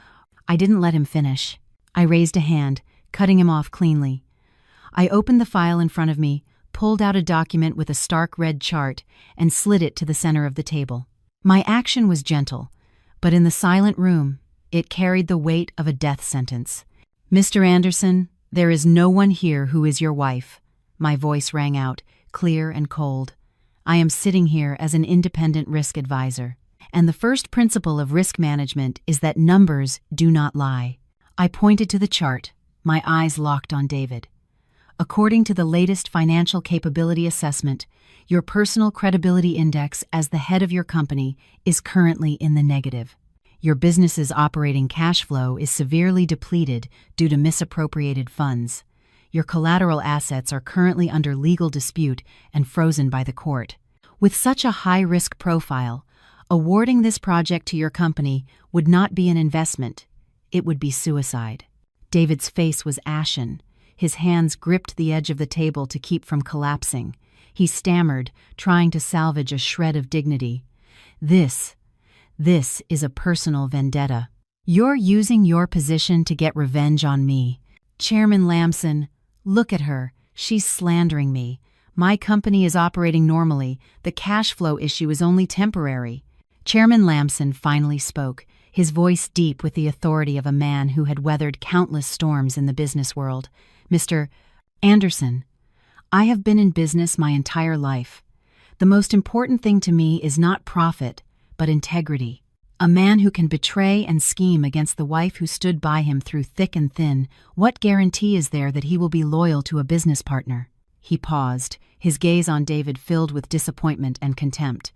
[SPEAKER 1] I didn't let him finish. I raised a hand, cutting him off cleanly. I opened the file in front of me, pulled out a document with a stark red chart, and slid it to the center of the table. My action was gentle, but in the silent room, it carried the weight of a death sentence. "Mr. Anderson, there is no one here who is your wife." My voice rang out, clear and cold. "I am sitting here as an independent risk advisor, and the first principle of risk management is that numbers do not lie." I pointed to the chart, my eyes locked on David. "According to the latest financial capability assessment, your personal credibility index as the head of your company is currently in the negative. Your business's operating cash flow is severely depleted due to misappropriated funds. Your collateral assets are currently under legal dispute and frozen by the court. With such a high-risk profile, awarding this project to your company would not be an investment. It would be suicide." David's face was ashen. His hands gripped the edge of the table to keep from collapsing. He stammered, trying to salvage a shred of dignity. This is a personal vendetta. You're using your position to get revenge on me. Chairman Lamson, look at her. She's slandering me. My company is operating normally. The cash flow issue is only temporary." Chairman Lamson finally spoke, his voice deep with the authority of a man who had weathered countless storms in the business world. "Mr. Anderson, I have been in business my entire life. The most important thing to me is not profit, but integrity. A man who can betray and scheme against the wife who stood by him through thick and thin, what guarantee is there that he will be loyal to a business partner?" He paused, his gaze on David filled with disappointment and contempt.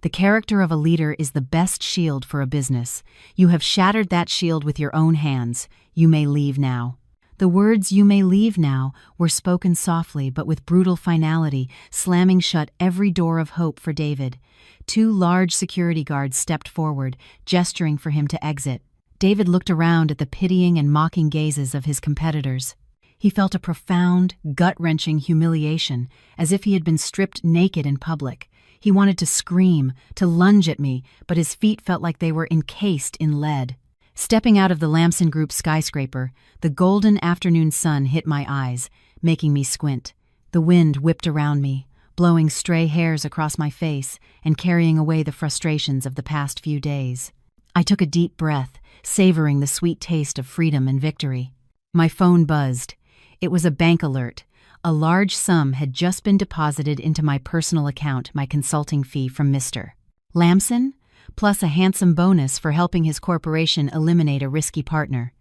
[SPEAKER 1] The character of a leader is the best shield for a business. You have shattered that shield with your own hands. You may leave now. The words "you may leave now" were spoken softly but with brutal finality, slamming shut every door of hope for David. 2 large security guards stepped forward, gesturing for him to exit. David looked around at the pitying and mocking gazes of his competitors. He felt a profound, gut-wrenching humiliation, as if he had been stripped naked in public. He wanted to scream, to lunge at me, but his feet felt like they were encased in lead. Stepping out of the Lamson Group skyscraper, the golden afternoon sun hit my eyes, making me squint. The wind whipped around me, blowing stray hairs across my face and carrying away the frustrations of the past few days. I took a deep breath, savoring the sweet taste of freedom and victory. My phone buzzed. It was a bank alert. A large sum had just been deposited into my personal account, my consulting fee from Mr. Lamson, plus a handsome bonus for helping his corporation eliminate a risky partner.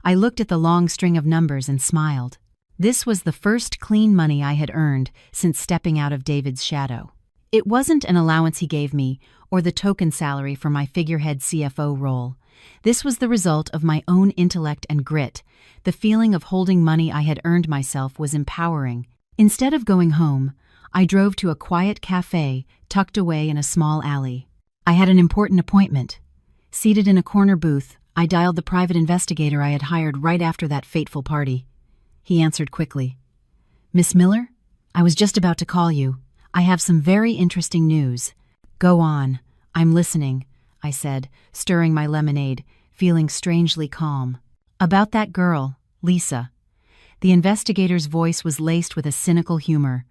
[SPEAKER 1] I looked at the long string of numbers and smiled. This was the first clean money I had earned since stepping out of David's shadow. It wasn't an allowance he gave me or the token salary for my figurehead CFO role. This was the result of my own intellect and grit. The feeling of holding money I had earned myself was empowering. Instead of going home, I drove to a quiet cafe tucked away in a small alley. I had an important appointment. Seated in a corner booth, I dialed the private investigator I had hired right after that fateful party. He answered quickly. "Miss Miller? I was just about to call you. I have some very interesting news." "Go on. I'm listening," I said, stirring my lemonade, feeling strangely calm. "About that girl, Lisa." The investigator's voice was laced with a cynical humor.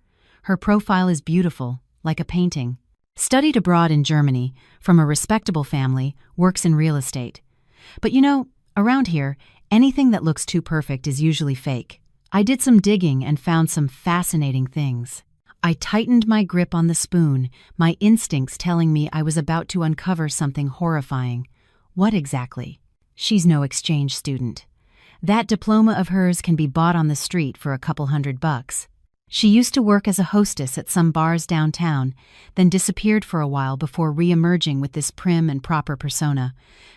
[SPEAKER 1] "Her profile is beautiful, like a painting. Studied abroad in Germany, from a respectable family, works in real estate. But you know, around here, anything that looks too perfect is usually fake. I did some digging and found some fascinating things." I tightened my grip on the spoon, my instincts telling me I was about to uncover something horrifying. What exactly? "She's no exchange student. That diploma of hers can be bought on the street for a couple $100. She used to work as a hostess at some bars downtown, then disappeared for a while before re-emerging with this prim and proper persona.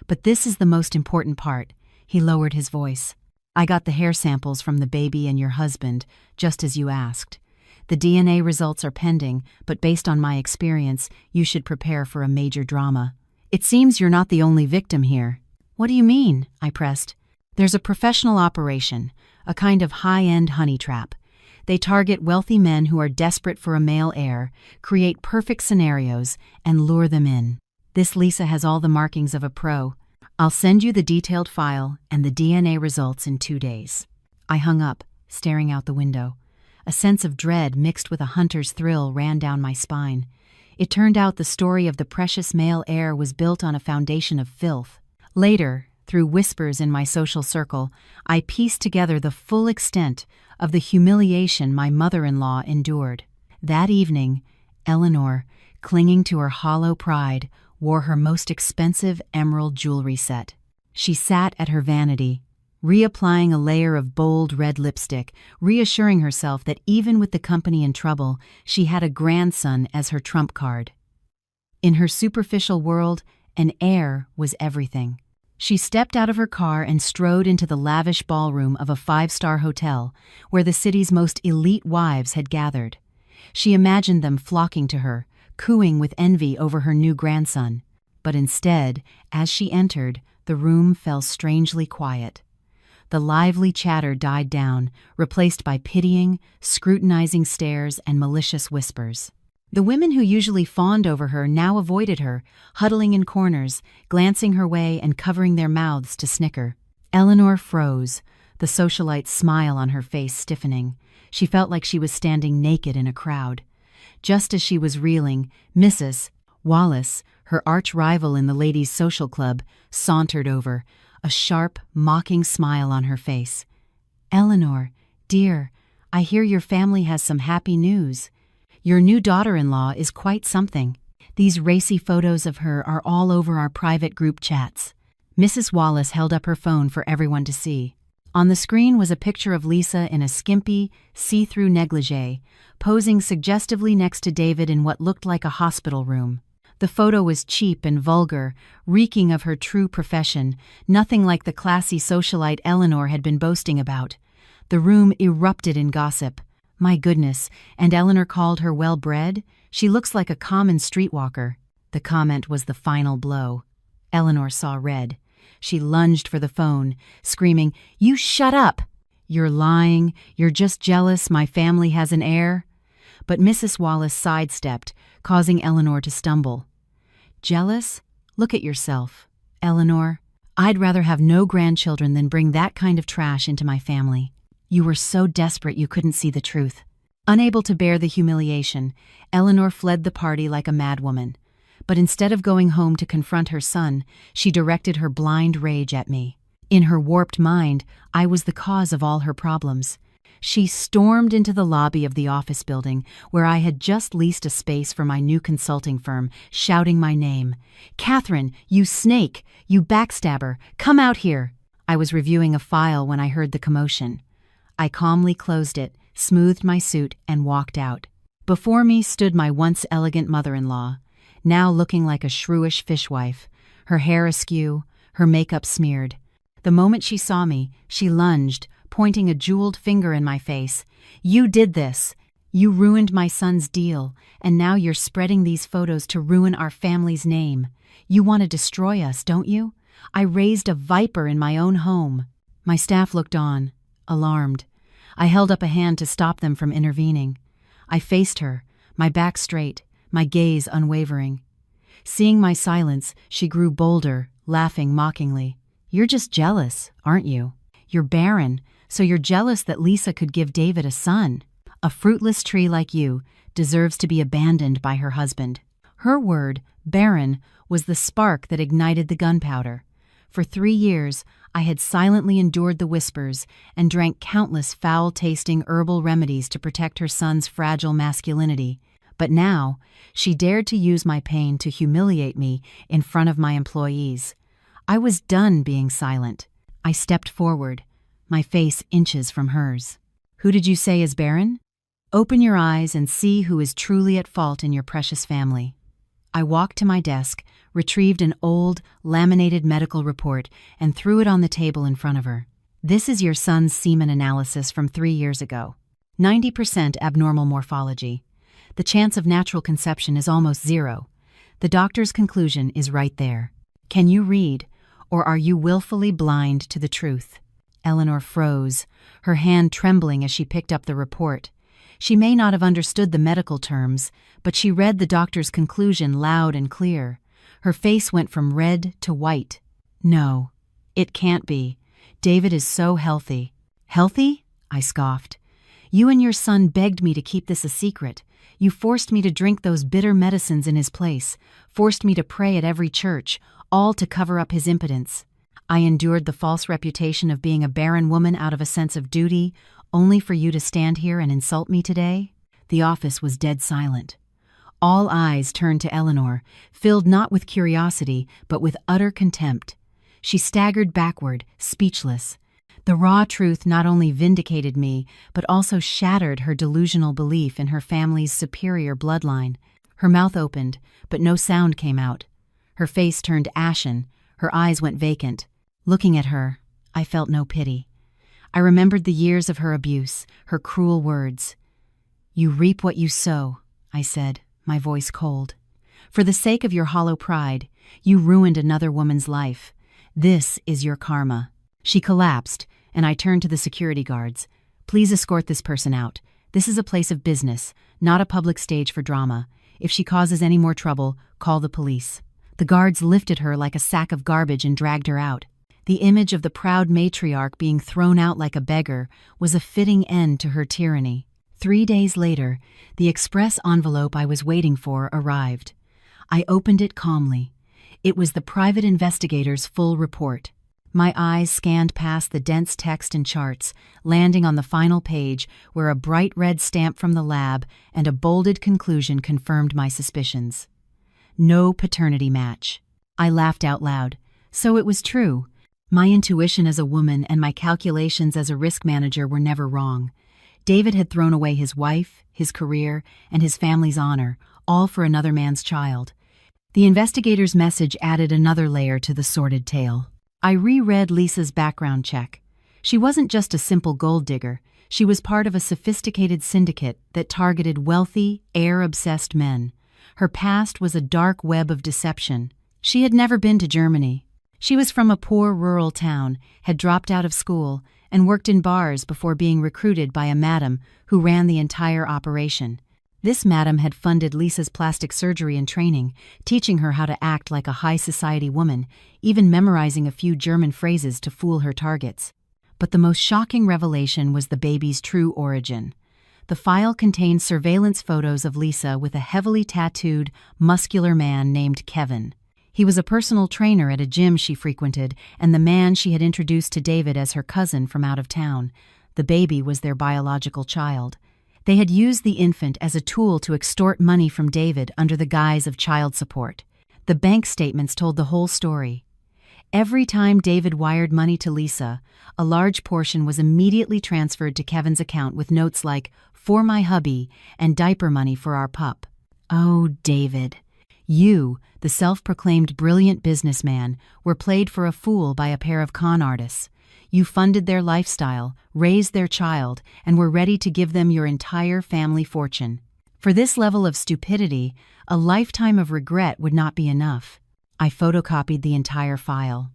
[SPEAKER 1] But this is the most important part." He lowered his voice. "I got the hair samples from the baby and your husband, just as you asked. The DNA results are pending, but based on my experience, you should prepare for a major drama. It seems you're not the only victim here." "What do you mean?" I pressed. "There's a professional operation, a kind of high-end honey trap. They target wealthy men who are desperate for a male heir, create perfect scenarios, and lure them in. This Lisa has all the markings of a pro. I'll send you the detailed file and the DNA results in 2 days." I hung up, staring out the window. A sense of dread mixed with a hunter's thrill ran down my spine. It turned out the story of the precious male heir was built on a foundation of filth. Later, through whispers in my social circle, I pieced together the full extent of the humiliation my mother-in-law endured. That evening, Eleanor, clinging to her hollow pride, wore her most expensive emerald jewelry set. She sat at her vanity, reapplying a layer of bold red lipstick, reassuring herself that even with the company in trouble, she had a grandson as her trump card. In her superficial world, an heir was everything. She stepped out of her car and strode into the lavish ballroom of a 5-star hotel where the city's most elite wives had gathered. She imagined them flocking to her, cooing with envy over her new grandson. But instead, as she entered, the room fell strangely quiet. The lively chatter died down, replaced by pitying, scrutinizing stares and malicious whispers. The women who usually fawned over her now avoided her, huddling in corners, glancing her way and covering their mouths to snicker. Eleanor froze, the socialite's smile on her face stiffening. She felt like she was standing naked in a crowd. Just as she was reeling, Mrs. Wallace, her arch-rival in the ladies' social club, sauntered over, a sharp, mocking smile on her face. "Eleanor, dear, I hear your family has some happy news. Your new daughter-in-law is quite something. These racy photos of her are all over our private group chats." Mrs. Wallace held up her phone for everyone to see. On the screen was a picture of Lisa in a skimpy, see-through negligee, posing suggestively next to David in what looked like a hospital room. The photo was cheap and vulgar, reeking of her true profession, nothing like the classy socialite Eleanor had been boasting about. The room erupted in gossip. My goodness, and Eleanor called her well-bred? She looks like a common streetwalker. The comment was the final blow. Eleanor saw red. She lunged for the phone, screaming, "You shut up! You're lying. You're just jealous my family has an heir." But Mrs. Wallace sidestepped, causing Eleanor to stumble. "Jealous? Look at yourself. Eleanor, I'd rather have no grandchildren than bring that kind of trash into my family. You were so desperate you couldn't see the truth." Unable to bear the humiliation, Eleanor fled the party like a madwoman. But instead of going home to confront her son, she directed her blind rage at me. In her warped mind, I was the cause of all her problems. She stormed into the lobby of the office building, where I had just leased a space for my new consulting firm, shouting my name. "Catherine, you snake! You backstabber! Come out here!" I was reviewing a file when I heard the commotion. I calmly closed it, smoothed my suit, and walked out. Before me stood my once elegant mother-in-law, now looking like a shrewish fishwife, her hair askew, her makeup smeared. The moment she saw me, she lunged, pointing a jeweled finger in my face. "You did this! You ruined my son's deal, and now you're spreading these photos to ruin our family's name. You want to destroy us, don't you? I raised a viper in my own home." My staff looked on, alarmed. I held up a hand to stop them from intervening. I faced her, my back straight, my gaze unwavering. Seeing my silence, she grew bolder, laughing mockingly. "You're just jealous, aren't you? You're barren, so you're jealous that Lisa could give David a son. A fruitless tree like you deserves to be abandoned by her husband." Her word, barren, was the spark that ignited the gunpowder. For 3 years, I had silently endured the whispers and drank countless foul-tasting herbal remedies to protect her son's fragile masculinity. But now, she dared to use my pain to humiliate me in front of my employees. I was done being silent. I stepped forward, my face inches from hers. "Who did you say is barren? Open your eyes and see who is truly at fault in your precious family." I walked to my desk, retrieved an old, laminated medical report, and threw it on the table in front of her. "This is your son's semen analysis from 3 years ago. 90% abnormal morphology. The chance of natural conception is almost 0. The doctor's conclusion is right there. Can you read, or are you willfully blind to the truth?" Eleanor froze, her hand trembling as she picked up the report. She may not have understood the medical terms, but she read the doctor's conclusion loud and clear. Her face went from red to white. "No, it can't be. David is so healthy." "Healthy?" I scoffed. "You and your son begged me to keep this a secret. You forced me to drink those bitter medicines in his place, forced me to pray at every church, all to cover up his impotence. I endured the false reputation of being a barren woman out of a sense of duty, only for you to stand here and insult me today?" The office was dead silent. All eyes turned to Eleanor, filled not with curiosity, but with utter contempt. She staggered backward, speechless. The raw truth not only vindicated me, but also shattered her delusional belief in her family's superior bloodline. Her mouth opened, but no sound came out. Her face turned ashen, her eyes went vacant. Looking at her, I felt no pity. I remembered the years of her abuse, her cruel words. "You reap what you sow," I said, my voice cold. "For the sake of your hollow pride, you ruined another woman's life. This is your karma." She collapsed, and I turned to the security guards. "Please escort this person out. This is a place of business, not a public stage for drama. If she causes any more trouble, call the police." The guards lifted her like a sack of garbage and dragged her out. The image of the proud matriarch being thrown out like a beggar was a fitting end to her tyranny. 3 days later, the express envelope I was waiting for arrived. I opened it calmly. It was the private investigator's full report. My eyes scanned past the dense text and charts, landing on the final page where a bright red stamp from the lab and a bolded conclusion confirmed my suspicions. No paternity match. I laughed out loud. So it was true. My intuition as a woman and my calculations as a risk manager were never wrong. David had thrown away his wife, his career, and his family's honor, all for another man's child. The investigator's message added another layer to the sordid tale. I reread Lisa's background check. She wasn't just a simple gold digger. She was part of a sophisticated syndicate that targeted wealthy, heir-obsessed men. Her past was a dark web of deception. She had never been to Germany. She was from a poor rural town, had dropped out of school, and worked in bars before being recruited by a madam who ran the entire operation. This madam had funded Lisa's plastic surgery and training, teaching her how to act like a high-society woman, even memorizing a few German phrases to fool her targets. But the most shocking revelation was the baby's true origin. The file contained surveillance photos of Lisa with a heavily tattooed, muscular man named Kevin. He was a personal trainer at a gym she frequented, and the man she had introduced to David as her cousin from out of town. The baby was their biological child. They had used the infant as a tool to extort money from David under the guise of child support. The bank statements told the whole story. Every time David wired money to Lisa, a large portion was immediately transferred to Kevin's account with notes like, "For my hubby," and "diaper money for our pup." Oh, David. You, the self-proclaimed brilliant businessman, were played for a fool by a pair of con artists. You funded their lifestyle, raised their child, and were ready to give them your entire family fortune. For this level of stupidity, a lifetime of regret would not be enough. I photocopied the entire file.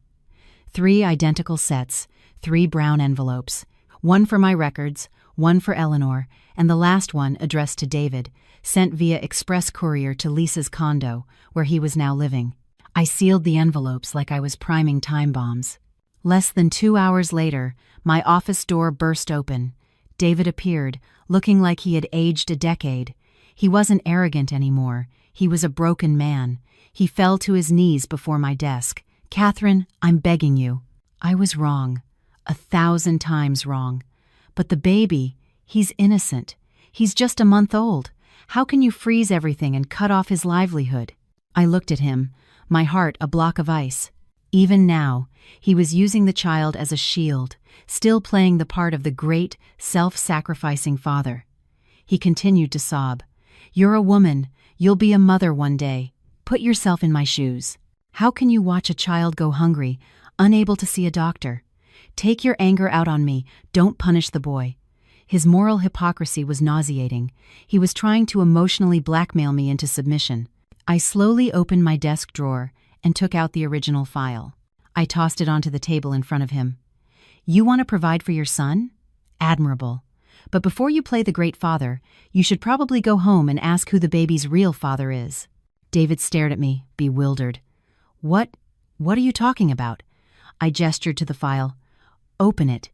[SPEAKER 1] 3 identical sets, 3 brown envelopes, one for my records, one for Eleanor, and the last one addressed to David, sent via express courier to Lisa's condo, where he was now living. I sealed the envelopes like I was priming time bombs. Less than 2 hours later, my office door burst open. David appeared, looking like he had aged a decade. He wasn't arrogant anymore. He was a broken man. He fell to his knees before my desk. "Catherine, I'm begging you." I was wrong. 1,000 times wrong. But the baby, he's innocent. He's just a month old. How can you freeze everything and cut off his livelihood? I looked at him, my heart a block of ice. Even now, he was using the child as a shield, still playing the part of the great, self-sacrificing father. He continued to sob. "You're a woman. You'll be a mother one day. Put yourself in my shoes. How can you watch a child go hungry, unable to see a doctor? Take your anger out on me. Don't punish the boy." His moral hypocrisy was nauseating. He was trying to emotionally blackmail me into submission. I slowly opened my desk drawer and took out the original file. I tossed it onto the table in front of him. "You want to provide for your son? Admirable. But before you play the great father, you should probably go home and ask who the baby's real father is." David stared at me, bewildered. What are you talking about?" I gestured to the file. "Open it.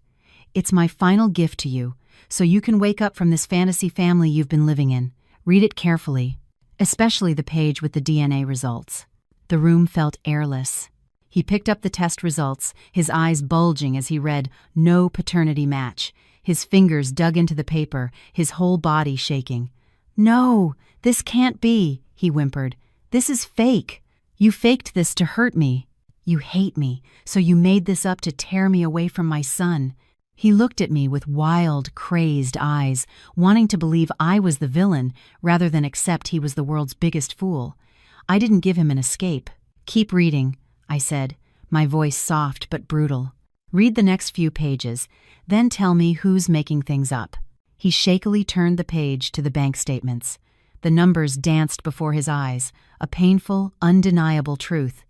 [SPEAKER 1] It's my final gift to you, so you can wake up from this fantasy family you've been living in. Read it carefully, especially the page with the DNA results." The room felt airless. He picked up the test results, his eyes bulging as he read, "No paternity match." His fingers dug into the paper, his whole body shaking. "No, this can't be," he whimpered. "This is fake. You faked this to hurt me. You hate me, so you made this up to tear me away from my son." He looked at me with wild, crazed eyes, wanting to believe I was the villain rather than accept he was the world's biggest fool. I didn't give him an escape. "Keep reading," I said, my voice soft but brutal. "Read the next few pages, then tell me who's making things up." He shakily turned the page to the bank statements. The numbers danced before his eyes, a painful, undeniable truth.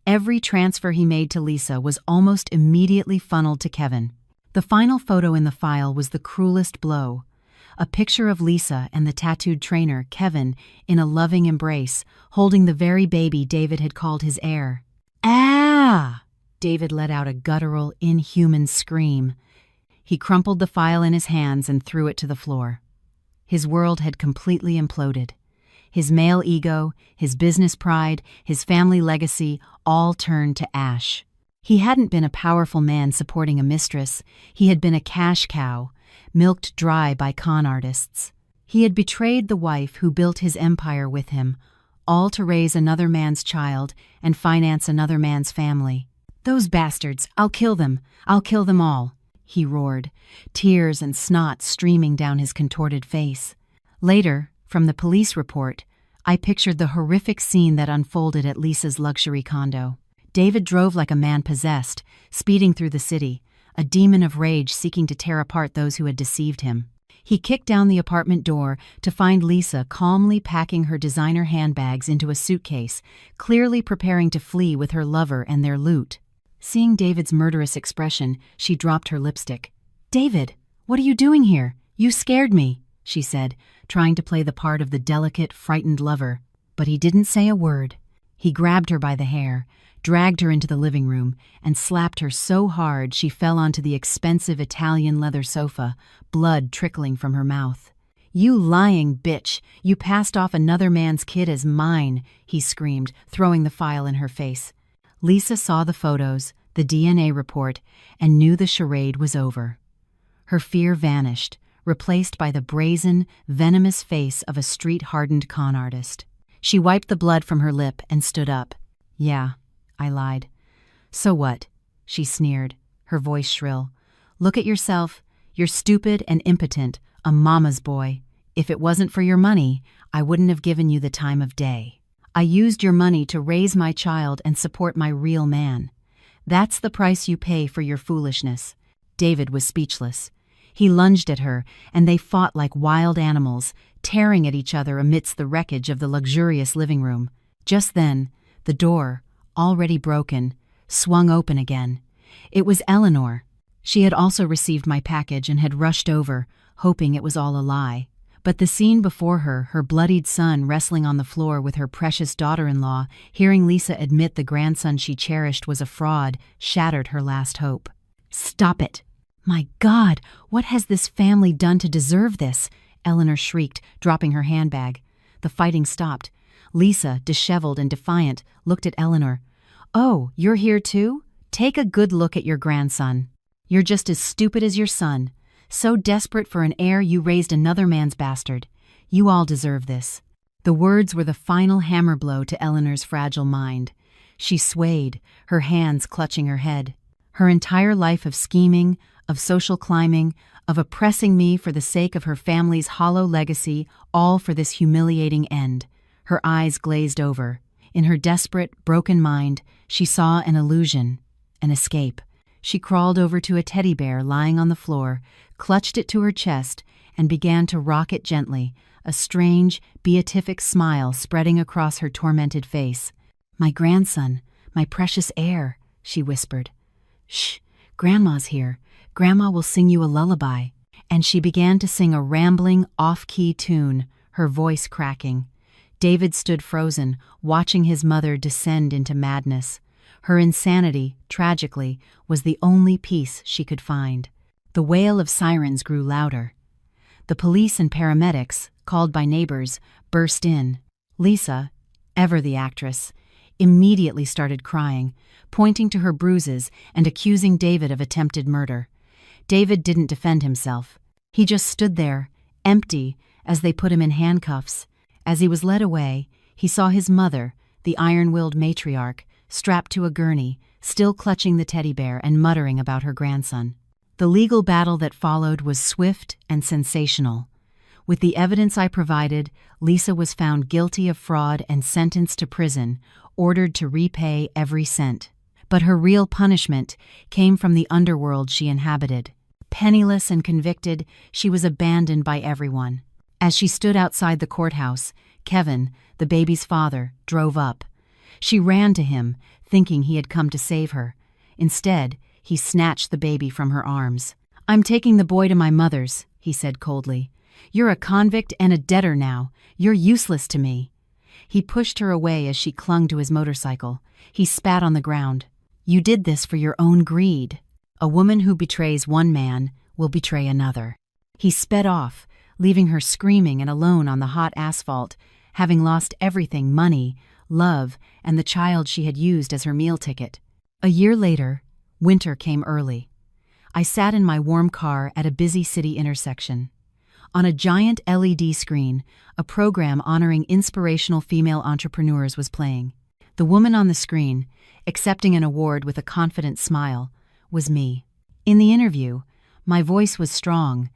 [SPEAKER 1] Every transfer he made to Lisa was almost immediately funneled to Kevin. The final photo in the file was the cruelest blow. A picture of Lisa and the tattooed trainer, Kevin, in a loving embrace, holding the very baby David had called his heir. "Ah!" David let out a guttural, inhuman scream. He crumpled the file in his hands and threw it to the floor. His world had completely imploded. His male ego, his business pride, his family legacy, all turned to ash. He hadn't been a powerful man supporting a mistress. He had been a cash cow, milked dry by con artists. He had betrayed the wife who built his empire with him, all to raise another man's child and finance another man's family. "Those bastards! I'll kill them! I'll kill them all!" he roared, tears and snot streaming down his contorted face. Later, from the police report, I pictured the horrific scene that unfolded at Lisa's luxury condo. David drove like a man possessed, speeding through the city, a demon of rage seeking to tear apart those who had deceived him. He kicked down the apartment door to find Lisa calmly packing her designer handbags into a suitcase, clearly preparing to flee with her lover and their loot. Seeing David's murderous expression, she dropped her lipstick. "David, what are you doing here? You scared me," she said, trying to play the part of the delicate, frightened lover. But he didn't say a word. He grabbed her by the hair, dragged her into the living room, and slapped her so hard she fell onto the expensive Italian leather sofa, blood trickling from her mouth. "You lying bitch! You passed off another man's kid as mine!" he screamed, throwing the file in her face. Lisa saw the photos, the DNA report, and knew the charade was over. Her fear vanished, replaced by the brazen, venomous face of a street-hardened con artist. She wiped the blood from her lip and stood up. "Yeah," I lied. "So what?" she sneered, her voice shrill. "Look at yourself. You're stupid and impotent, a mama's boy. If it wasn't for your money, I wouldn't have given you the time of day. I used your money to raise my child and support my real man. That's the price you pay for your foolishness." David was speechless. He lunged at her, and they fought like wild animals, tearing at each other amidst the wreckage of the luxurious living room. Just then, the door, already broken, swung open again. It was Eleanor. She had also received my package and had rushed over, hoping it was all a lie. But the scene before her, her bloodied son wrestling on the floor with her precious daughter-in-law, hearing Lisa admit the grandson she cherished was a fraud, shattered her last hope. "Stop it! My God, what has this family done to deserve this?" Eleanor shrieked, dropping her handbag. The fighting stopped. Lisa, disheveled and defiant, looked at Eleanor. "Oh, you're here too? Take a good look at your grandson. You're just as stupid as your son. So desperate for an heir you raised another man's bastard. You all deserve this." The words were the final hammer blow to Eleanor's fragile mind. She swayed, her hands clutching her head. Her entire life of scheming, of social climbing, of oppressing me for the sake of her family's hollow legacy, all for this humiliating end. Her eyes glazed over. In her desperate, broken mind, she saw an illusion, an escape. She crawled over to a teddy bear lying on the floor, clutched it to her chest, and began to rock it gently, a strange, beatific smile spreading across her tormented face. "My grandson, my precious heir," she whispered. "Shh, Grandma's here. Grandma will sing you a lullaby." And she began to sing a rambling, off-key tune, her voice cracking. David stood frozen, watching his mother descend into madness. Her insanity, tragically, was the only peace she could find. The wail of sirens grew louder. The police and paramedics, called by neighbors, burst in. Lisa, ever the actress, immediately started crying, pointing to her bruises and accusing David of attempted murder. David didn't defend himself. He just stood there, empty, as they put him in handcuffs. As he was led away, he saw his mother, the iron-willed matriarch, strapped to a gurney, still clutching the teddy bear and muttering about her grandson. The legal battle that followed was swift and sensational. With the evidence I provided, Lisa was found guilty of fraud and sentenced to prison, ordered to repay every cent. But her real punishment came from the underworld she inhabited. Penniless and convicted, she was abandoned by everyone. As she stood outside the courthouse, Kevin, the baby's father, drove up. She ran to him, thinking he had come to save her. Instead, he snatched the baby from her arms. "I'm taking the boy to my mother's," he said coldly. "You're a convict and a debtor now. You're useless to me." He pushed her away as she clung to his motorcycle. He spat on the ground. "You did this for your own greed. A woman who betrays one man will betray another." He sped off, leaving her screaming and alone on the hot asphalt, having lost everything: money, love, and the child she had used as her meal ticket. A year later, winter came early. I sat in my warm car at a busy city intersection. On a giant LED screen, a program honoring inspirational female entrepreneurs was playing. The woman on the screen, accepting an award with a confident smile, was me. In the interview, my voice was strong.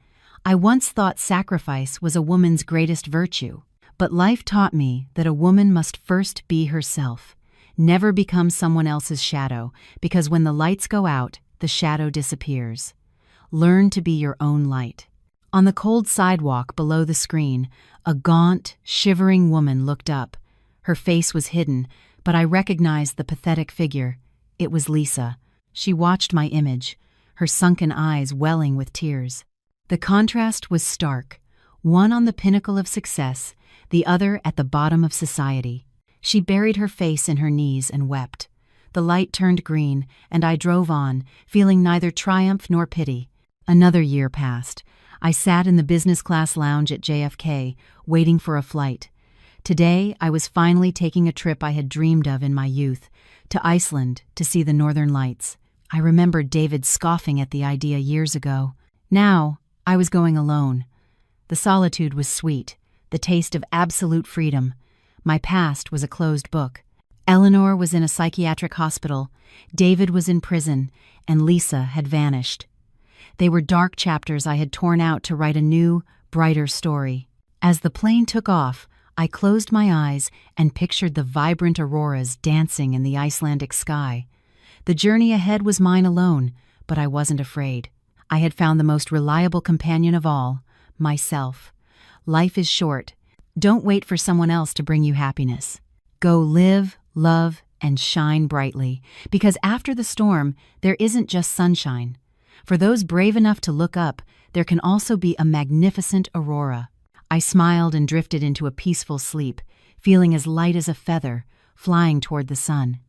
[SPEAKER 1] I once thought sacrifice was a woman's greatest virtue. But life taught me that a woman must first be herself, never become someone else's shadow, because when the lights go out, the shadow disappears. Learn to be your own light. On the cold sidewalk below the screen, a gaunt, shivering woman looked up. Her face was hidden, but I recognized the pathetic figure. It was Lisa. She watched my image, her sunken eyes welling with tears. The contrast was stark, one on the pinnacle of success, the other at the bottom of society. She buried her face in her knees and wept. The light turned green, and I drove on, feeling neither triumph nor pity. Another year passed. I sat in the business class lounge at JFK, waiting for a flight. Today, I was finally taking a trip I had dreamed of in my youth, to Iceland to see the northern lights. I remembered David scoffing at the idea years ago. Now, I was going alone. The solitude was sweet, the taste of absolute freedom. My past was a closed book. Eleanor was in a psychiatric hospital, David was in prison, and Lisa had vanished. They were dark chapters I had torn out to write a new, brighter story. As the plane took off, I closed my eyes and pictured the vibrant auroras dancing in the Icelandic sky. The journey ahead was mine alone, but I wasn't afraid. I had found the most reliable companion of all, myself. Life is short. Don't wait for someone else to bring you happiness. Go live, love, and shine brightly, because after the storm, there isn't just sunshine. For those brave enough to look up, there can also be a magnificent aurora. I smiled and drifted into a peaceful sleep, feeling as light as a feather, flying toward the sun.